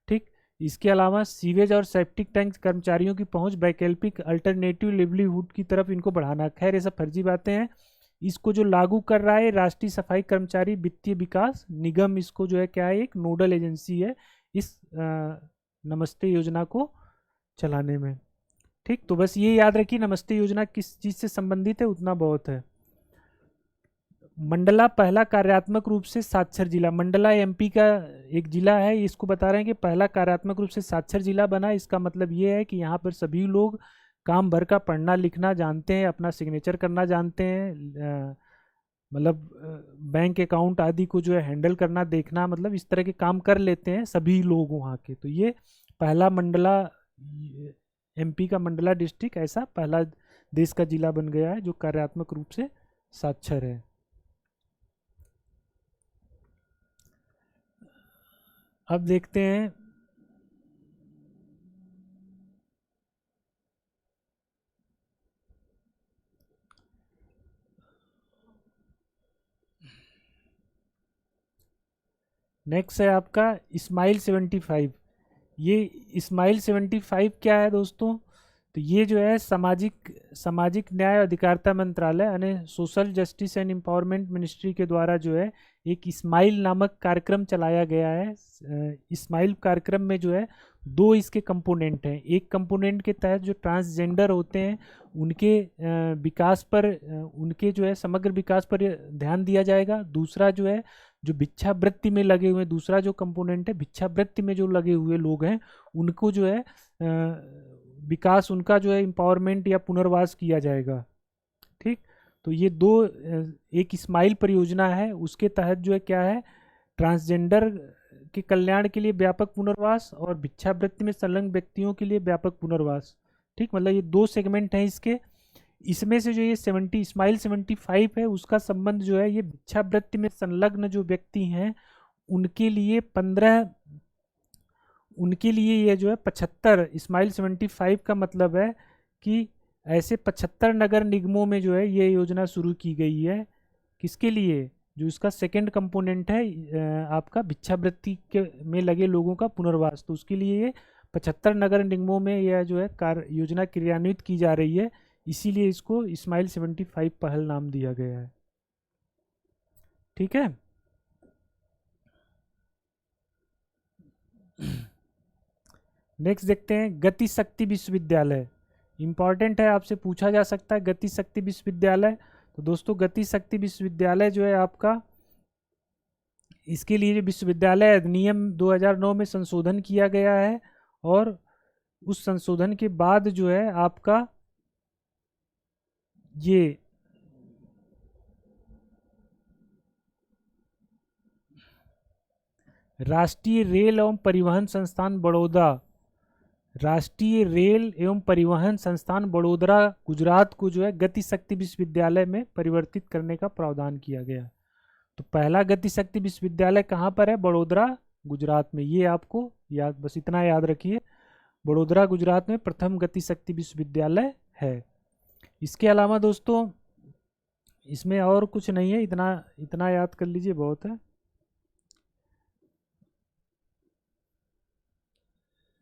ठीक, इसके अलावा सीवेज और सेप्टिक टैंक कर्मचारियों की पहुंच वैकल्पिक अल्टरनेटिव लिवलीहुड की तरफ इनको बढ़ाना। खैर ये सब फर्जी बातें हैं। इसको जो लागू कर रहा है राष्ट्रीय सफाई कर्मचारी वित्तीय विकास निगम, इसको जो है क्या है, एक नोडल एजेंसी है इस नमस्ते योजना को चलाने में। ठीक, तो बस ये याद रखिए नमस्ते योजना किस चीज़ से संबंधित है, उतना बहुत है। मंडला पहला कार्यात्मक रूप से साक्षर जिला, मंडला एमपी का एक जिला है, इसको बता रहे हैं कि पहला कार्यात्मक रूप से साक्षर जिला बना। इसका मतलब ये है कि यहाँ पर सभी लोग काम भर का पढ़ना लिखना जानते हैं, अपना सिग्नेचर करना जानते हैं, मतलब बैंक अकाउंट आदि को जो है हैंडल करना, देखना, मतलब इस तरह के काम कर लेते हैं सभी लोग वहाँ के। तो ये पहला मंडला, एमपी का मंडला डिस्ट्रिक्ट ऐसा पहला देश का जिला बन गया है जो कार्यात्मक रूप से साक्षर है। अब देखते हैं नेक्स्ट है आपका इस्माइल 75। ये इस्माइल 75 क्या है दोस्तों, तो ये जो है सामाजिक न्याय और अधिकारिता मंत्रालय यानी social justice and empowerment ministry के द्वारा जो है एक इस्माइल नामक कार्यक्रम चलाया गया है। इस्माइल कार्यक्रम में जो है 2 इसके कंपोनेंट हैं। एक कंपोनेंट के तहत जो ट्रांसजेंडर होते हैं उनके विकास पर, उनके जो है समग्र विकास पर ध्यान दिया जाएगा। दूसरा जो है जो भिक्षावृत्ति में लगे हुए, दूसरा जो कंपोनेंट है भिक्षावृत्ति में जो लगे हुए लोग हैं उनको जो है विकास, उनका जो है एम्पावरमेंट या पुनर्वास किया जाएगा। ठीक, तो ये दो एक स्माइल परियोजना है, उसके तहत जो है क्या है, ट्रांसजेंडर के कल्याण के लिए व्यापक पुनर्वास और भिक्षावृत्ति में संलग्न व्यक्तियों के लिए व्यापक पुनर्वास। ठीक, मतलब ये दो सेगमेंट हैं इसके। इसमें से जो ये 70 स्माइल 75 है, उसका संबंध जो है ये भिक्षावृत्ति में संलग्न जो व्यक्ति हैं उनके लिए 15, उनके लिए ये जो है 75, स्माइल 75 का मतलब है कि ऐसे 75 नगर निगमों में जो है ये योजना शुरू की गई है। किसके लिए? जो इसका सेकंड कंपोनेंट है आपका भिक्षावृत्ति के में लगे लोगों का पुनर्वास, तो उसके लिए ये 75 नगर निगमों में यह जो है कार्य योजना क्रियान्वित की जा रही है, इसीलिए इसको स्माइल 75 पहल नाम दिया गया है। ठीक है। नेक्स्ट देखते हैं गति शक्ति विश्वविद्यालय। इंपॉर्टेंट है, आपसे पूछा जा सकता है गति शक्ति विश्वविद्यालय। तो दोस्तों गति शक्ति विश्वविद्यालय जो है आपका, इसके लिए जो विश्वविद्यालय अधिनियम 2009 में संशोधन किया गया है, और उस संशोधन के बाद जो है आपका ये राष्ट्रीय रेल एवं परिवहन संस्थान बड़ौदा, राष्ट्रीय रेल एवं परिवहन संस्थान बड़ोदरा गुजरात को जो है गति शक्ति विश्वविद्यालय में परिवर्तित करने का प्रावधान किया गया। तो पहला गति शक्ति विश्वविद्यालय कहाँ पर है? बड़ोदरा गुजरात में। ये आपको याद, बस इतना याद रखिए, बड़ोदरा गुजरात में प्रथम गति शक्ति विश्वविद्यालय है। इसके अलावा दोस्तों इसमें और कुछ नहीं है, इतना इतना याद कर लीजिए, बहुत है।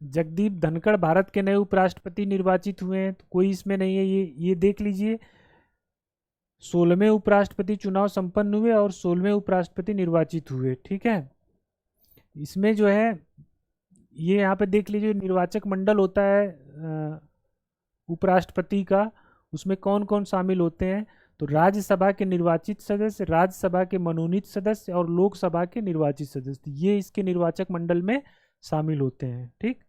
जगदीप धनखड़ भारत के नए उपराष्ट्रपति निर्वाचित हुए हैं, तो कोई इसमें नहीं है। ये देख लीजिए, 16वें उपराष्ट्रपति चुनाव संपन्न हुए और 16वें उपराष्ट्रपति निर्वाचित हुए। ठीक है। इसमें जो है ये यहाँ पे देख लीजिए, निर्वाचक मंडल होता है उपराष्ट्रपति का, उसमें कौन कौन शामिल होते हैं? तो राज्यसभा के निर्वाचित सदस्य, राज्यसभा के मनोनीत सदस्य और लोकसभा के निर्वाचित सदस्य, ये इसके निर्वाचक मंडल में शामिल होते हैं। ठीक।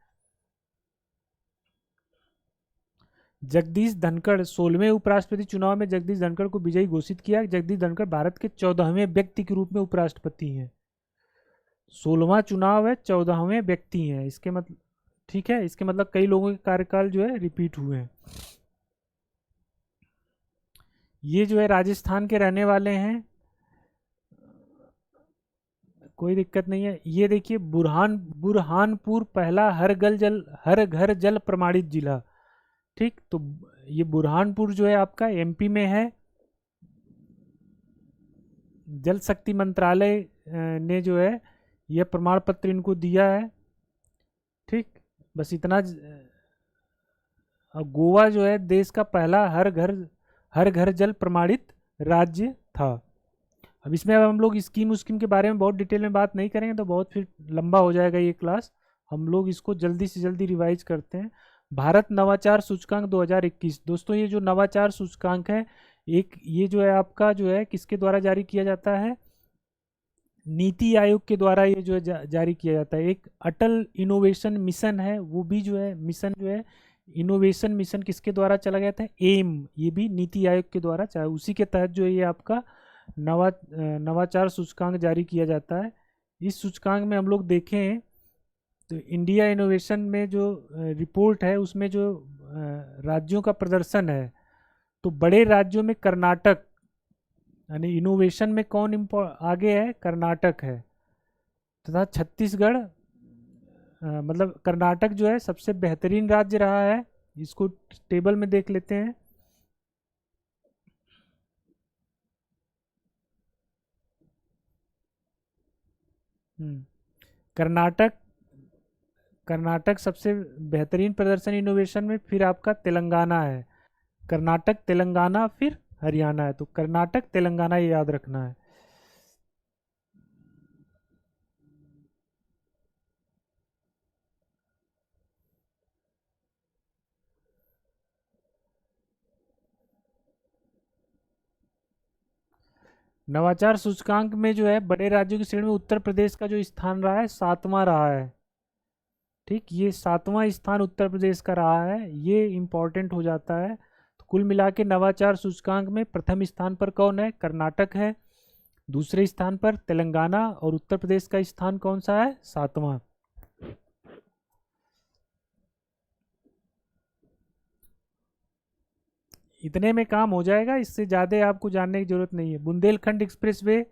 जगदीश धनखड़ 16वें उपराष्ट्रपति चुनाव में जगदीश धनखड़ को विजयी घोषित किया। जगदीश धनखड़ भारत के 14वें व्यक्ति के रूप में उपराष्ट्रपति हैं। 16वां चुनाव है, 14वें व्यक्ति हैं इसके मतलब। ठीक है, इसके मतलब कई लोगों के कार्यकाल जो है रिपीट हुए हैं। ये जो है राजस्थान के रहने वाले हैं, कोई दिक्कत नहीं है। ये देखिए बुरहानपुर पहला हर घर जल प्रमाणित जिला। ठीक, तो ये बुरहानपुर जो है आपका एमपी में है। जल शक्ति मंत्रालय ने जो है यह प्रमाण पत्र इनको दिया है। ठीक, बस इतना। गोवा जो है देश का पहला हर घर जल प्रमाणित राज्य था। अब इसमें अब हम लोग स्कीम के बारे में बहुत डिटेल में बात नहीं करेंगे, तो बहुत फिर लंबा हो जाएगा ये क्लास। हम लोग इसको जल्दी से जल्दी रिवाइज करते हैं। भारत नवाचार सूचकांक 2021। दोस्तों ये जो नवाचार सूचकांक है, एक ये जो है आपका जो है किसके द्वारा जारी किया जाता है? नीति आयोग के द्वारा ये जो है जारी किया जाता है। एक अटल इनोवेशन मिशन है, वो भी जो है मिशन जो है इनोवेशन मिशन किसके द्वारा चला गया था? एम, ये भी नीति आयोग के द्वारा, चाहे उसी के तहत जो है ये आपका नवाचार सूचकांक जारी किया जाता है। इस सूचकांक में हम लोग देखें तो इंडिया इनोवेशन में जो रिपोर्ट है उसमें जो राज्यों का प्रदर्शन है, तो बड़े राज्यों में कर्नाटक, यानी इनोवेशन में कौन आगे है? कर्नाटक है, तथा छत्तीसगढ़, मतलब कर्नाटक जो है सबसे बेहतरीन राज्य रहा है। इसको टेबल में देख लेते हैं। कर्नाटक सबसे बेहतरीन प्रदर्शन इनोवेशन में, फिर आपका तेलंगाना है। कर्नाटक, तेलंगाना, फिर हरियाणा है। तो कर्नाटक, तेलंगाना ये याद रखना है। नवाचार सूचकांक में जो है बड़े राज्यों की श्रेणी में उत्तर प्रदेश का जो स्थान रहा है 7वां रहा है। ठीक, ये 7वां स्थान उत्तर प्रदेश का रहा है, ये इम्पोर्टेंट हो जाता है। तो कुल मिला के नवाचार सूचकांक में प्रथम स्थान पर कौन है? कर्नाटक है। दूसरे स्थान पर तेलंगाना, और उत्तर प्रदेश का स्थान कौन सा है? 7वां। इतने में काम हो जाएगा, इससे ज़्यादा आपको जानने की जरूरत नहीं है। बुंदेलखंड एक्सप्रेसवे,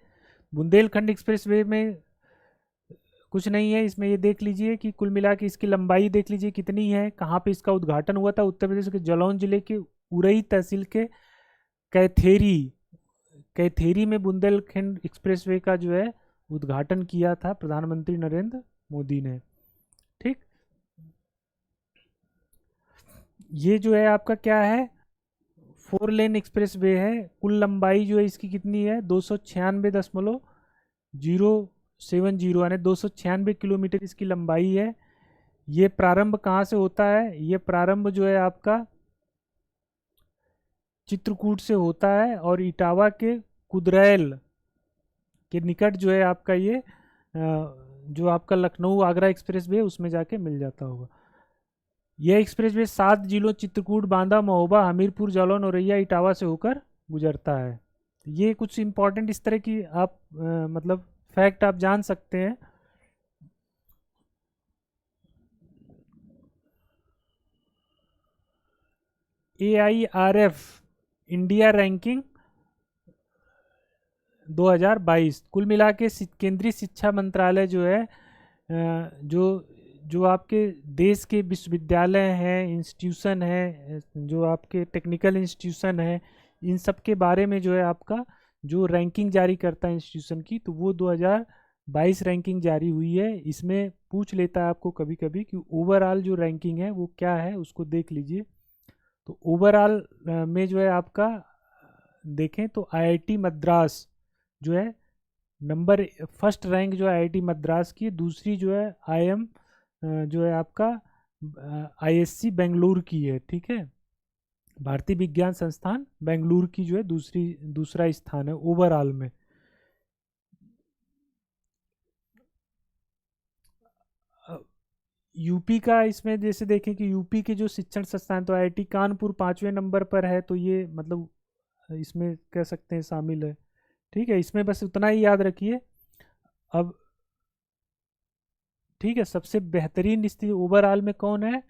बुंदेलखंड एक्सप्रेसवे में कुछ नहीं है, इसमें ये देख लीजिए कि कुल मिला के इसकी लंबाई देख लीजिए कितनी है। कहाँ पे इसका उद्घाटन हुआ था? उत्तर प्रदेश के जालौन जिले के उरई तहसील के कैथेरी, कैथेरी में बुंदेलखंड एक्सप्रेसवे का जो है उद्घाटन किया था प्रधानमंत्री नरेंद्र मोदी ने। ठीक, ये जो है आपका क्या है? 4 लेन एक्सप्रेस वे है। कुल लंबाई जो है इसकी कितनी है? 296.070, यानी 296 किलोमीटर इसकी लंबाई है। ये प्रारंभ कहाँ से होता है? ये प्रारंभ जो है आपका चित्रकूट से होता है, और इटावा के कुदरैल के निकट जो है आपका ये जो आपका लखनऊ आगरा एक्सप्रेस वे उसमें जाके मिल जाता होगा। यह एक्सप्रेस वे 7 जिलों चित्रकूट, बांदा, महोबा, हमीरपुर, जालौन, औरैया, इटावा से होकर गुजरता है। ये कुछ इंपॉर्टेंट इस तरह की आप मतलब फैक्ट आप जान सकते हैं। AIRF इंडिया रैंकिंग 2022 कुल मिला के केंद्रीय शिक्षा मंत्रालय जो है जो जो आपके देश के विश्वविद्यालय हैं, इंस्टीट्यूशन है, जो आपके टेक्निकल इंस्टीट्यूशन है, इन सब के बारे में जो है आपका जो रैंकिंग जारी करता है इंस्टीट्यूशन की, तो वो 2022 रैंकिंग जारी हुई है। इसमें पूछ लेता है आपको कभी कभी कि ओवरऑल जो रैंकिंग है वो क्या है, उसको देख लीजिए। तो ओवरऑल में जो है आपका देखें तो IIT मद्रास जो है नंबर फर्स्ट रैंक जो है IIT मद्रास की, दूसरी जो है IM जो है आपका ISC बेंगलुरु की है। ठीक है, भारतीय विज्ञान संस्थान बेंगलुरु की जो है दूसरा स्थान है ओवरऑल में। यूपी का इसमें जैसे देखें कि यूपी के जो शिक्षण संस्थान, तो IIT कानपुर 5वें नंबर पर है, तो ये मतलब इसमें कह सकते हैं शामिल है। ठीक है, इसमें बस उतना ही याद रखिए। अब ठीक है, सबसे बेहतरीन स्थिति ओवरऑल में कौन है?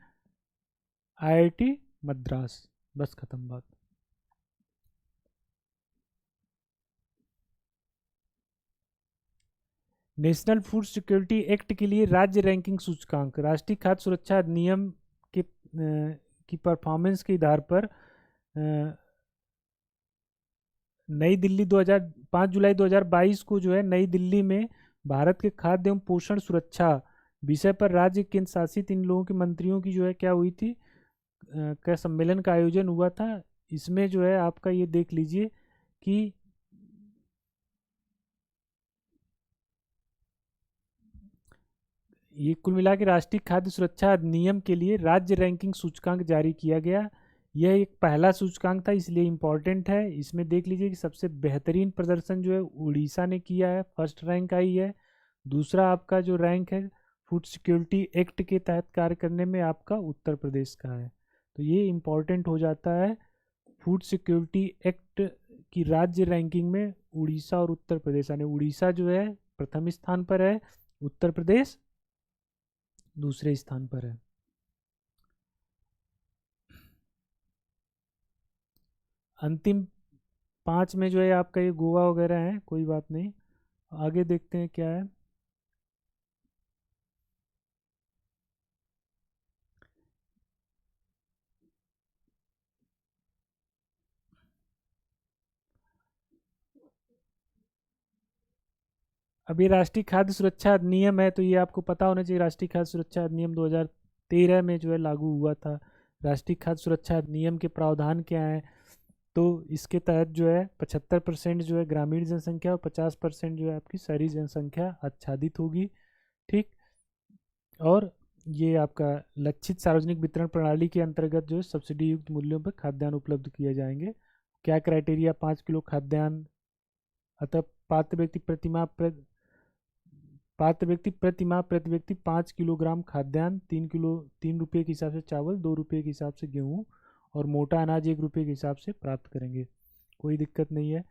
IIT मद्रास। बस खत्म बात। नेशनल फूड सिक्योरिटी एक्ट के लिए राज्य रैंकिंग सूचकांक राष्ट्रीय खाद्य सुरक्षा अधिनियम के की परफॉर्मेंस के आधार पर नई दिल्ली 5 जुलाई 2022 को जो है नई दिल्ली में भारत के खाद्य एवं पोषण सुरक्षा विषय पर राज्य केंद्र शासित इन लोगों के मंत्रियों की जो है क्या हुई थी का सम्मेलन का आयोजन हुआ था। इसमें जो है आपका ये देख लीजिए कि ये कुल मिला के राष्ट्रीय खाद्य सुरक्षा अधिनियम के लिए राज्य रैंकिंग सूचकांक जारी किया गया। यह एक पहला सूचकांक था, इसलिए इम्पॉर्टेंट है। इसमें देख लीजिए कि सबसे बेहतरीन प्रदर्शन जो है उड़ीसा ने किया है, फर्स्ट रैंक आई है। दूसरा आपका जो रैंक है फूड सिक्योरिटी एक्ट के तहत कार्य करने में आपका उत्तर प्रदेश का है। तो ये इम्पॉर्टेंट हो जाता है। फूड सिक्योरिटी एक्ट की राज्य रैंकिंग में उड़ीसा और उत्तर प्रदेश, यानी उड़ीसा जो है प्रथम स्थान पर है, उत्तर प्रदेश दूसरे स्थान पर है। अंतिम 5 में जो है आपका ये गोवा वगैरह है, कोई बात नहीं। आगे देखते हैं क्या है। अब ये राष्ट्रीय खाद्य सुरक्षा अधिनियम है, तो ये आपको पता होना चाहिए। राष्ट्रीय खाद्य सुरक्षा अधिनियम 2013 में जो है लागू हुआ था। राष्ट्रीय खाद्य सुरक्षा अधिनियम के प्रावधान क्या हैं? तो इसके तहत जो है 75% जो है ग्रामीण जनसंख्या और 50% जो है आपकी शहरी जनसंख्या आच्छादित होगी। ठीक, और ये आपका लक्षित सार्वजनिक वितरण प्रणाली के अंतर्गत जो है सब्सिडी युक्त मूल्यों पर खाद्यान्न उपलब्ध किए जाएंगे। क्या क्राइटेरिया? 5 किलो खाद्यान्न, अतः पात्र व्यक्ति प्रति माह प्रति व्यक्ति 5 किलोग्राम खाद्यान्न, 3 रुपये के हिसाब से चावल, 2 रुपये के हिसाब से गेहूँ, और मोटा अनाज 1 रुपये के हिसाब से प्राप्त करेंगे, कोई दिक्कत नहीं है।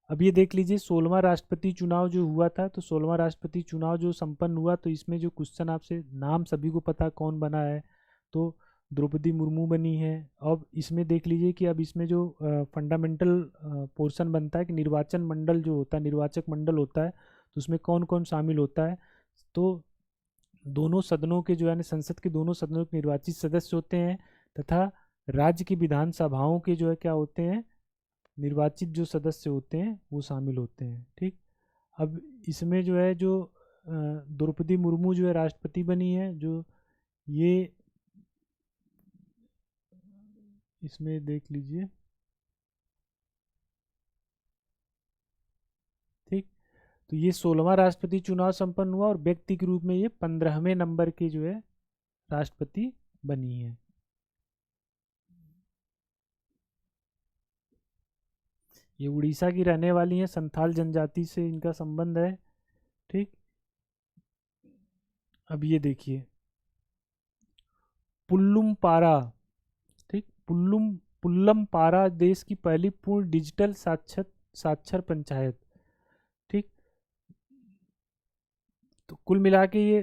अब ये देख लीजिए 16वां राष्ट्रपति चुनाव जो हुआ था, तो 16वां राष्ट्रपति चुनाव जो संपन्न हुआ, तो इसमें जो क्वेश्चन आपसे नाम सभी को पता कौन बना है, तो द्रौपदी मुर्मू बनी है। अब इसमें देख लीजिए कि अब इसमें जो फंडामेंटल पोर्शन बनता है कि निर्वाचन मंडल जो होता है, निर्वाचक मंडल होता है, तो उसमें कौन कौन शामिल होता है। तो दोनों सदनों के जो है संसद के दोनों सदनों के निर्वाचित सदस्य होते हैं, तथा राज्य की विधानसभाओं के जो है क्या होते हैं, निर्वाचित जो सदस्य होते हैं वो शामिल होते हैं। ठीक, अब इसमें जो है जो द्रौपदी मुर्मू जो है राष्ट्रपति बनी है, जो ये इसमें देख लीजिए। ठीक, तो ये 16वां राष्ट्रपति चुनाव संपन्न हुआ और व्यक्ति के रूप में ये 15वें नंबर के जो है राष्ट्रपति बनी है। ये उड़ीसा की रहने वाली हैं, संथाल जनजाति से इनका संबंध है। ठीक, अब ये देखिए पुल्लुम पारा। ठीक, पुल्लम पारा देश की पहली पूर्ण डिजिटल साक्षर पंचायत। ठीक, तो कुल मिला के ये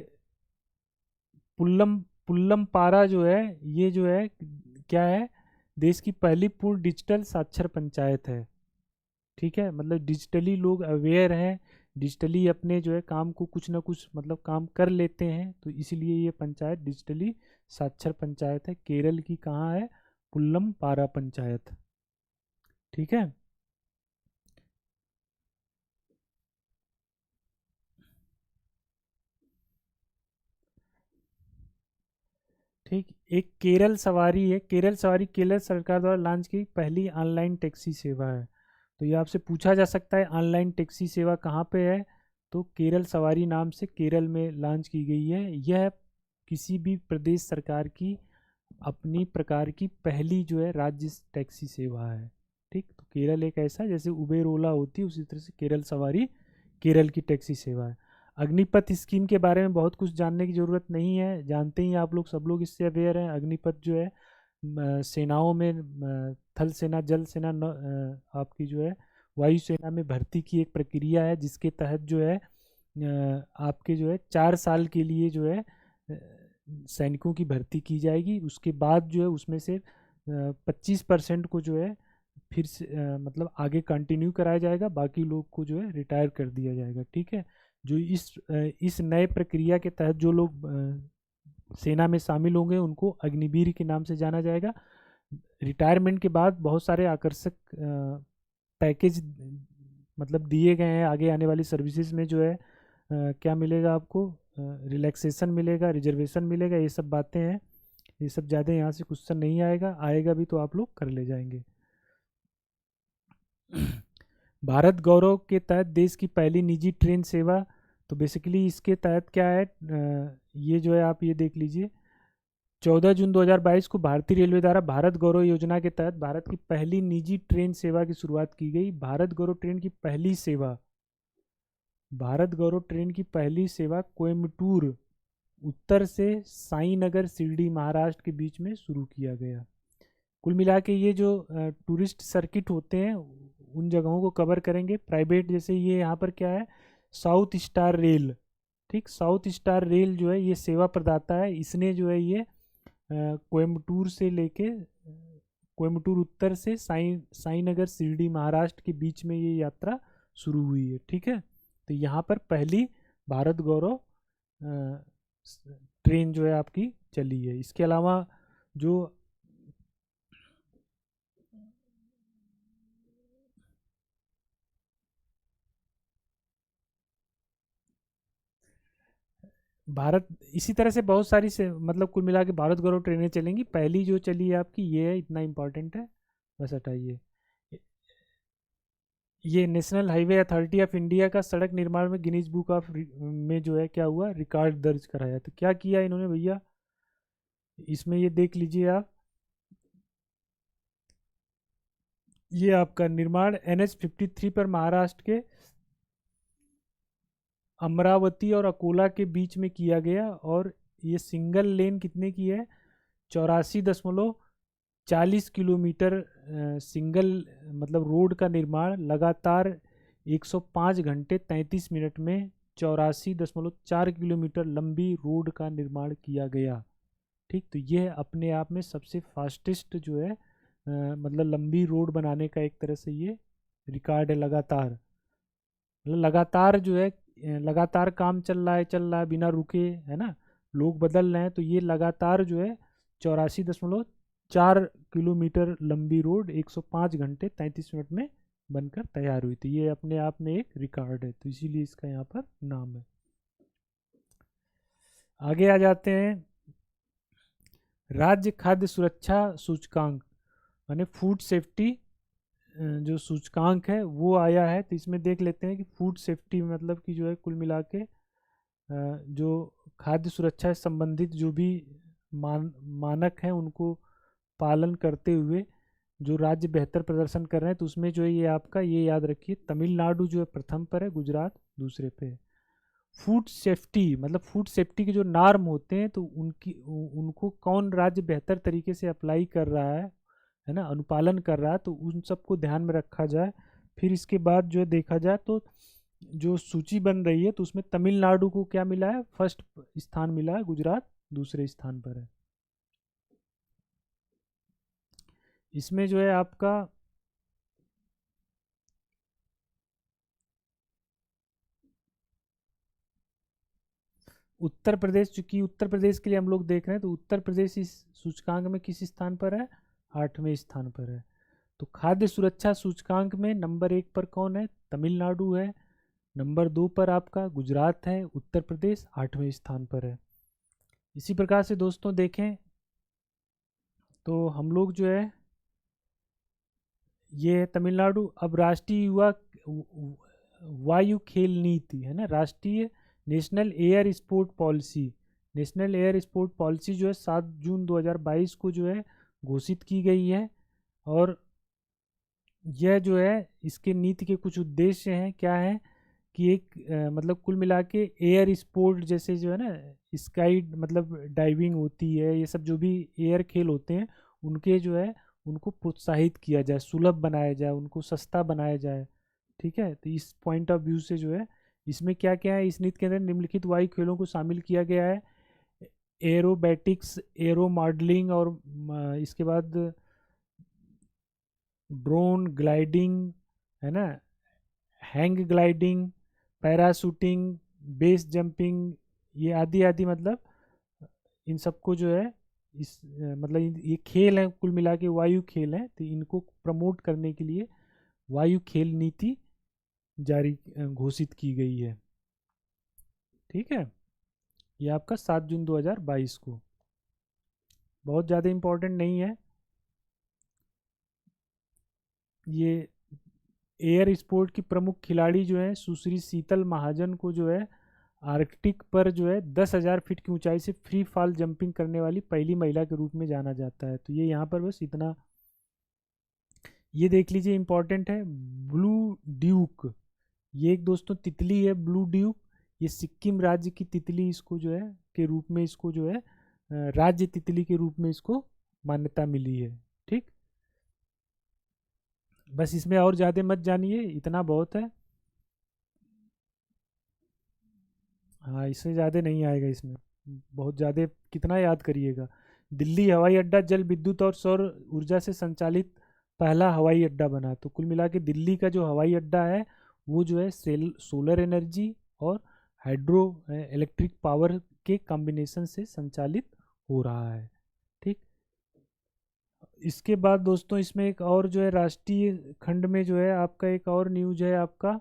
पुल्लम पुल्लम पारा जो है, ये जो है क्या है, देश की पहली पूर्ण डिजिटल साक्षर पंचायत है। ठीक है, मतलब डिजिटली लोग अवेयर हैं, डिजिटली अपने जो है काम को कुछ ना कुछ मतलब काम कर लेते हैं, तो इसीलिए ये पंचायत डिजिटली साक्षर पंचायत है। केरल की कहाँ है, पुल्लम पारा पंचायत। ठीक है, ठीक, एक केरल सवारी है। केरल सवारी केरल सरकार द्वारा लॉन्च की पहली ऑनलाइन टैक्सी सेवा है। तो ये आपसे पूछा जा सकता है ऑनलाइन टैक्सी सेवा कहाँ पे है, तो केरल सवारी नाम से केरल में लॉन्च की गई है। यह किसी भी प्रदेश सरकार की अपनी प्रकार की पहली जो है राज्य टैक्सी सेवा है। ठीक, तो केरल एक ऐसा जैसे उबेर ओला होती है, उसी तरह से केरल सवारी केरल की टैक्सी सेवा है। अग्निपथ स्कीम के बारे में बहुत कुछ जानने की ज़रूरत नहीं है, जानते ही आप लोग, सब लोग इससे अवेयर हैं। अग्निपथ जो है सेनाओं में थल सेना, जल सेना, आपकी जो है वायुसेना में भर्ती की एक प्रक्रिया है, जिसके तहत जो है आपके जो है 4 साल के लिए जो है सैनिकों की भर्ती की जाएगी। उसके बाद जो है उसमें से 25% को जो है फिर से मतलब आगे कंटिन्यू कराया जाएगा, बाकी लोग को जो है रिटायर कर दिया जाएगा। ठीक है, जो इस नए प्रक्रिया के तहत जो लोग सेना में शामिल होंगे उनको अग्निवीर के नाम से जाना जाएगा। रिटायरमेंट के बाद बहुत सारे आकर्षक पैकेज मतलब दिए गए हैं। आगे आने वाली सर्विसेज में जो है क्या मिलेगा आपको, रिलैक्सेशन मिलेगा, रिजर्वेशन मिलेगा, ये सब बातें हैं। ये सब ज़्यादा यहाँ से क्वेश्चन नहीं आएगा, आएगा भी तो आप लोग कर ले जाएंगे। भारत गौरव के तहत देश की पहली निजी ट्रेन सेवा, तो बेसिकली इसके तहत क्या है, ये जो है आप ये देख लीजिए 14 जून 2022 को भारतीय रेलवे द्वारा भारत गौरव योजना के तहत भारत की पहली निजी ट्रेन सेवा की शुरुआत की गई। भारत गौरव ट्रेन की पहली सेवा, भारत गौरव ट्रेन की पहली सेवा कोयम्बटूर उत्तर से साईनगर शिरडी महाराष्ट्र के बीच में शुरू किया गया। कुल मिला के ये जो टूरिस्ट सर्किट होते हैं उन जगहों को कवर करेंगे प्राइवेट, जैसे ये यहाँ पर क्या है, साउथ स्टार रेल। ठीक, साउथ स्टार रेल जो है ये सेवा प्रदाता है। इसने जो है ये कोयम्बटूर से लेके कोयम्बटूर उत्तर से साईनगर शिरडी महाराष्ट्र के बीच में ये यात्रा शुरू हुई है। ठीक है, तो यहाँ पर पहली भारत गौरव ट्रेन जो है आपकी चली है। इसके अलावा जो भारत, इसी तरह से बहुत सारी से मतलब कुल मिला के भारत गौरव ट्रेनें चलेंगी। पहली जो चली है आपकी ये है, इतना इम्पोर्टेंट है, बस हटाइए। ये national highway authority of India का सड़क निर्माण में गिनीज बुक ऑफ में जो है क्या हुआ, रिकॉर्ड दर्ज कराया। तो क्या किया इन्होंने भैया, इसमें ये देख लीजिए आप, ये आपका निर्माण NH-53 पर महाराष्ट्र के अमरावती और अकोला के बीच में किया गया। और ये सिंगल लेन कितने की है, 84.5 40 किलोमीटर सिंगल मतलब रोड का निर्माण लगातार 105 घंटे 33 मिनट में 84.4 किलोमीटर लंबी रोड का निर्माण किया गया। ठीक, तो यह अपने आप में सबसे फास्टेस्ट जो है मतलब लंबी रोड बनाने का एक तरह से ये रिकॉर्ड है। लगातार मतलब लगातार जो है लगातार काम चल रहा है बिना रुके, है ना, लोग बदल रहे हैं, तो ये लगातार जो है 84.4 किलोमीटर लंबी रोड 105 घंटे 33 मिनट में बनकर तैयार हुई थी। ये अपने आप में एक रिकॉर्ड है, तो इसीलिए इसका यहाँ पर नाम है। आगे आ जाते हैं, राज्य खाद्य सुरक्षा सूचकांक यानी फूड सेफ्टी जो सूचकांक है वो आया है। तो इसमें देख लेते हैं कि फूड सेफ्टी मतलब कि जो है कुल मिला के जो खाद्य सुरक्षा से संबंधित जो भी मानक हैं उनको पालन करते हुए जो राज्य बेहतर प्रदर्शन कर रहे हैं, तो उसमें जो है ये आपका ये याद रखिए, तमिलनाडु जो है प्रथम पर है, गुजरात दूसरे पे है। फूड सेफ्टी मतलब फूड सेफ्टी के जो नॉर्म होते हैं तो उनको कौन राज्य बेहतर तरीके से अप्लाई कर रहा है ना, अनुपालन कर रहा है, तो उन सबको ध्यान में रखा जाए। फिर इसके बाद जो है देखा जाए तो जो सूची बन रही है तो उसमें तमिलनाडु को क्या मिला है, फर्स्ट स्थान मिला है, गुजरात दूसरे स्थान पर है। इसमें जो है आपका उत्तर प्रदेश, चूंकि उत्तर प्रदेश के लिए हम लोग देख रहे हैं तो उत्तर प्रदेश इस सूचकांक में किस स्थान पर है, 8वें स्थान पर है। तो खाद्य सुरक्षा सूचकांक में नंबर 1 पर कौन है, तमिलनाडु है। नंबर 2 पर आपका गुजरात है। उत्तर प्रदेश 8वें स्थान पर है। इसी प्रकार से दोस्तों देखें तो हम लोग जो है ये है तमिलनाडु। अब राष्ट्रीय युवा वायु खेल नीति है ना, राष्ट्रीय national air sport policy, national air sport policy जो है 7 जून 2022 को जो है घोषित की गई है। और यह जो है इसके नीति के कुछ उद्देश्य हैं, क्या है कि एक मतलब कुल मिला के एयर स्पोर्ट जैसे जो है ना, स्काई मतलब डाइविंग होती है, ये सब जो भी एयर खेल होते हैं उनके जो है उनको प्रोत्साहित किया जाए, सुलभ बनाया जाए, उनको सस्ता बनाया जाए। ठीक है, तो इस पॉइंट ऑफ व्यू से जो है इसमें क्या क्या है, इस नीति के अंदर निम्नलिखित वायु खेलों को शामिल किया गया है। एरोबैटिक्स, एरो मॉडलिंग और इसके बाद ड्रोन ग्लाइडिंग, है ना, hang gliding, parachuting, base jumping, ये आदि आदि मतलब इन सबको जो है मतलब ये खेल हैं, कुल मिला के वायु खेल हैं, तो इनको प्रमोट करने के लिए वायु खेल नीति जारी घोषित की गई है। ठीक है, ये आपका 7 जून 2022 को, बहुत ज़्यादा इम्पोर्टेंट नहीं है ये। एयर स्पोर्ट की प्रमुख खिलाड़ी जो है सुश्री शीतल महाजन को जो है आर्कटिक पर जो है 10,000 फीट की ऊंचाई से फ्री फॉल जंपिंग करने वाली पहली महिला के रूप में जाना जाता है। तो ये यहाँ पर बस इतना ये देख लीजिए, इंपॉर्टेंट है। ब्लू ड्यूक, ये एक दोस्तों तितली है ब्लू ड्यूक, ये सिक्किम राज्य की तितली इसको जो है के रूप में इसको जो है राज्य तितली के रूप में इसको मान्यता मिली है। ठीक, बस इसमें और ज़्यादा मत जानिए, इतना बहुत है। हाँ, इससे ज़्यादा नहीं आएगा इसमें, बहुत ज़्यादा कितना याद करिएगा। दिल्ली हवाई अड्डा जल विद्युत और सौर ऊर्जा से संचालित पहला हवाई अड्डा बना। तो कुल मिला के दिल्ली का जो हवाई अड्डा है वो जो है सोलर एनर्जी और हाइड्रो इलेक्ट्रिक पावर के कॉम्बिनेशन से संचालित हो रहा है। ठीक, इसके बाद दोस्तों इसमें एक और जो है राष्ट्रीय खंड में जो है आपका एक और न्यूज है आपका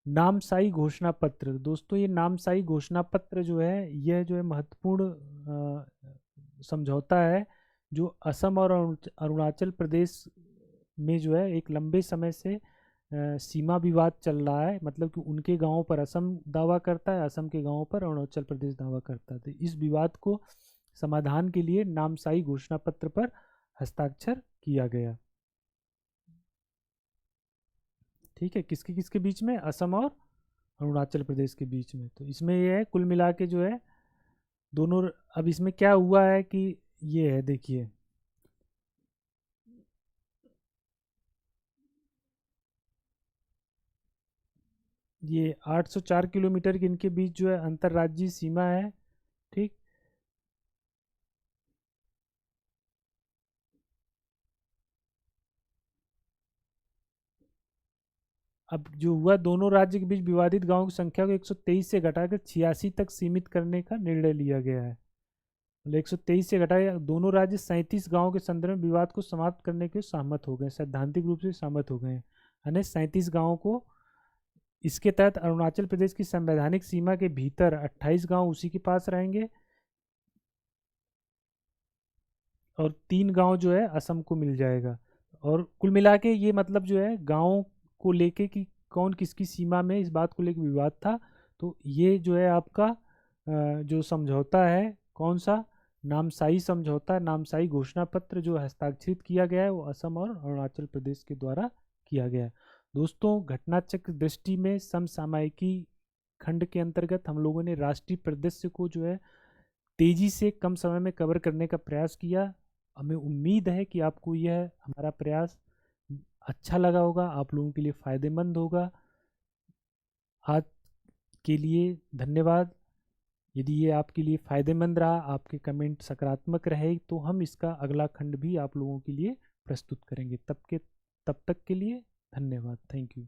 नामसाई घोषणा पत्र। दोस्तों ये नामसाई घोषणा पत्र जो है यह जो है महत्वपूर्ण समझौता है जो असम और अरुणाचल प्रदेश में जो है एक लंबे समय से सीमा विवाद चल रहा है। मतलब कि उनके गांवों पर असम दावा करता है, असम के गांवों पर अरुणाचल प्रदेश दावा करता है। तो इस विवाद को समाधान के लिए नामसाई घोषणा पत्र पर हस्ताक्षर किया गया। ठीक है, किसके किसके बीच में, असम और अरुणाचल प्रदेश के बीच में। तो इसमें ये है कुल मिला के जो है दोनों। अब इसमें क्या हुआ है कि ये है देखिए, ये 804 किलोमीटर के इनके बीच जो है अंतर्राज्यीय सीमा है। ठीक। अब जो हुआ, दोनों राज्य के बीच विवादित गांवों की संख्या को 123 से घटाकर 86 तक सीमित करने का निर्णय लिया गया है। मतलब 123 से घटाया, दोनों राज्य 37 गांवों के संदर्भ में विवाद को समाप्त करने के सहमत हो गए, सैद्धांतिक रूप से सहमत हो गए हैं। यानी 37 गांवों को, इसके तहत अरुणाचल प्रदेश की संवैधानिक सीमा के भीतर 28 गांव उसी के पास रहेंगे और 3 गांव जो है असम को मिल जाएगा। और कुल मिला के ये मतलब जो है गाँव को लेके कि कौन किसकी सीमा में, इस बात को लेके विवाद था। तो ये जो है आपका जो समझौता है, कौन सा, नामसाई समझौता, नामसाई घोषणा पत्र जो हस्ताक्षरित किया गया है वो असम और अरुणाचल प्रदेश के द्वारा किया गया है। दोस्तों, घटना चक्र दृष्टि में समसामयिकी खंड के अंतर्गत हम लोगों ने राष्ट्रीय परिदृश्य को जो है तेजी से कम समय में कवर करने का प्रयास किया। हमें उम्मीद है कि आपको यह हमारा प्रयास अच्छा लगा होगा, आप लोगों के लिए फ़ायदेमंद होगा। आज के लिए धन्यवाद। यदि ये आपके लिए फ़ायदेमंद रहा, आपके कमेंट सकारात्मक रहे, तो हम इसका अगला खंड भी आप लोगों के लिए प्रस्तुत करेंगे। तब तक के लिए धन्यवाद। Thank you.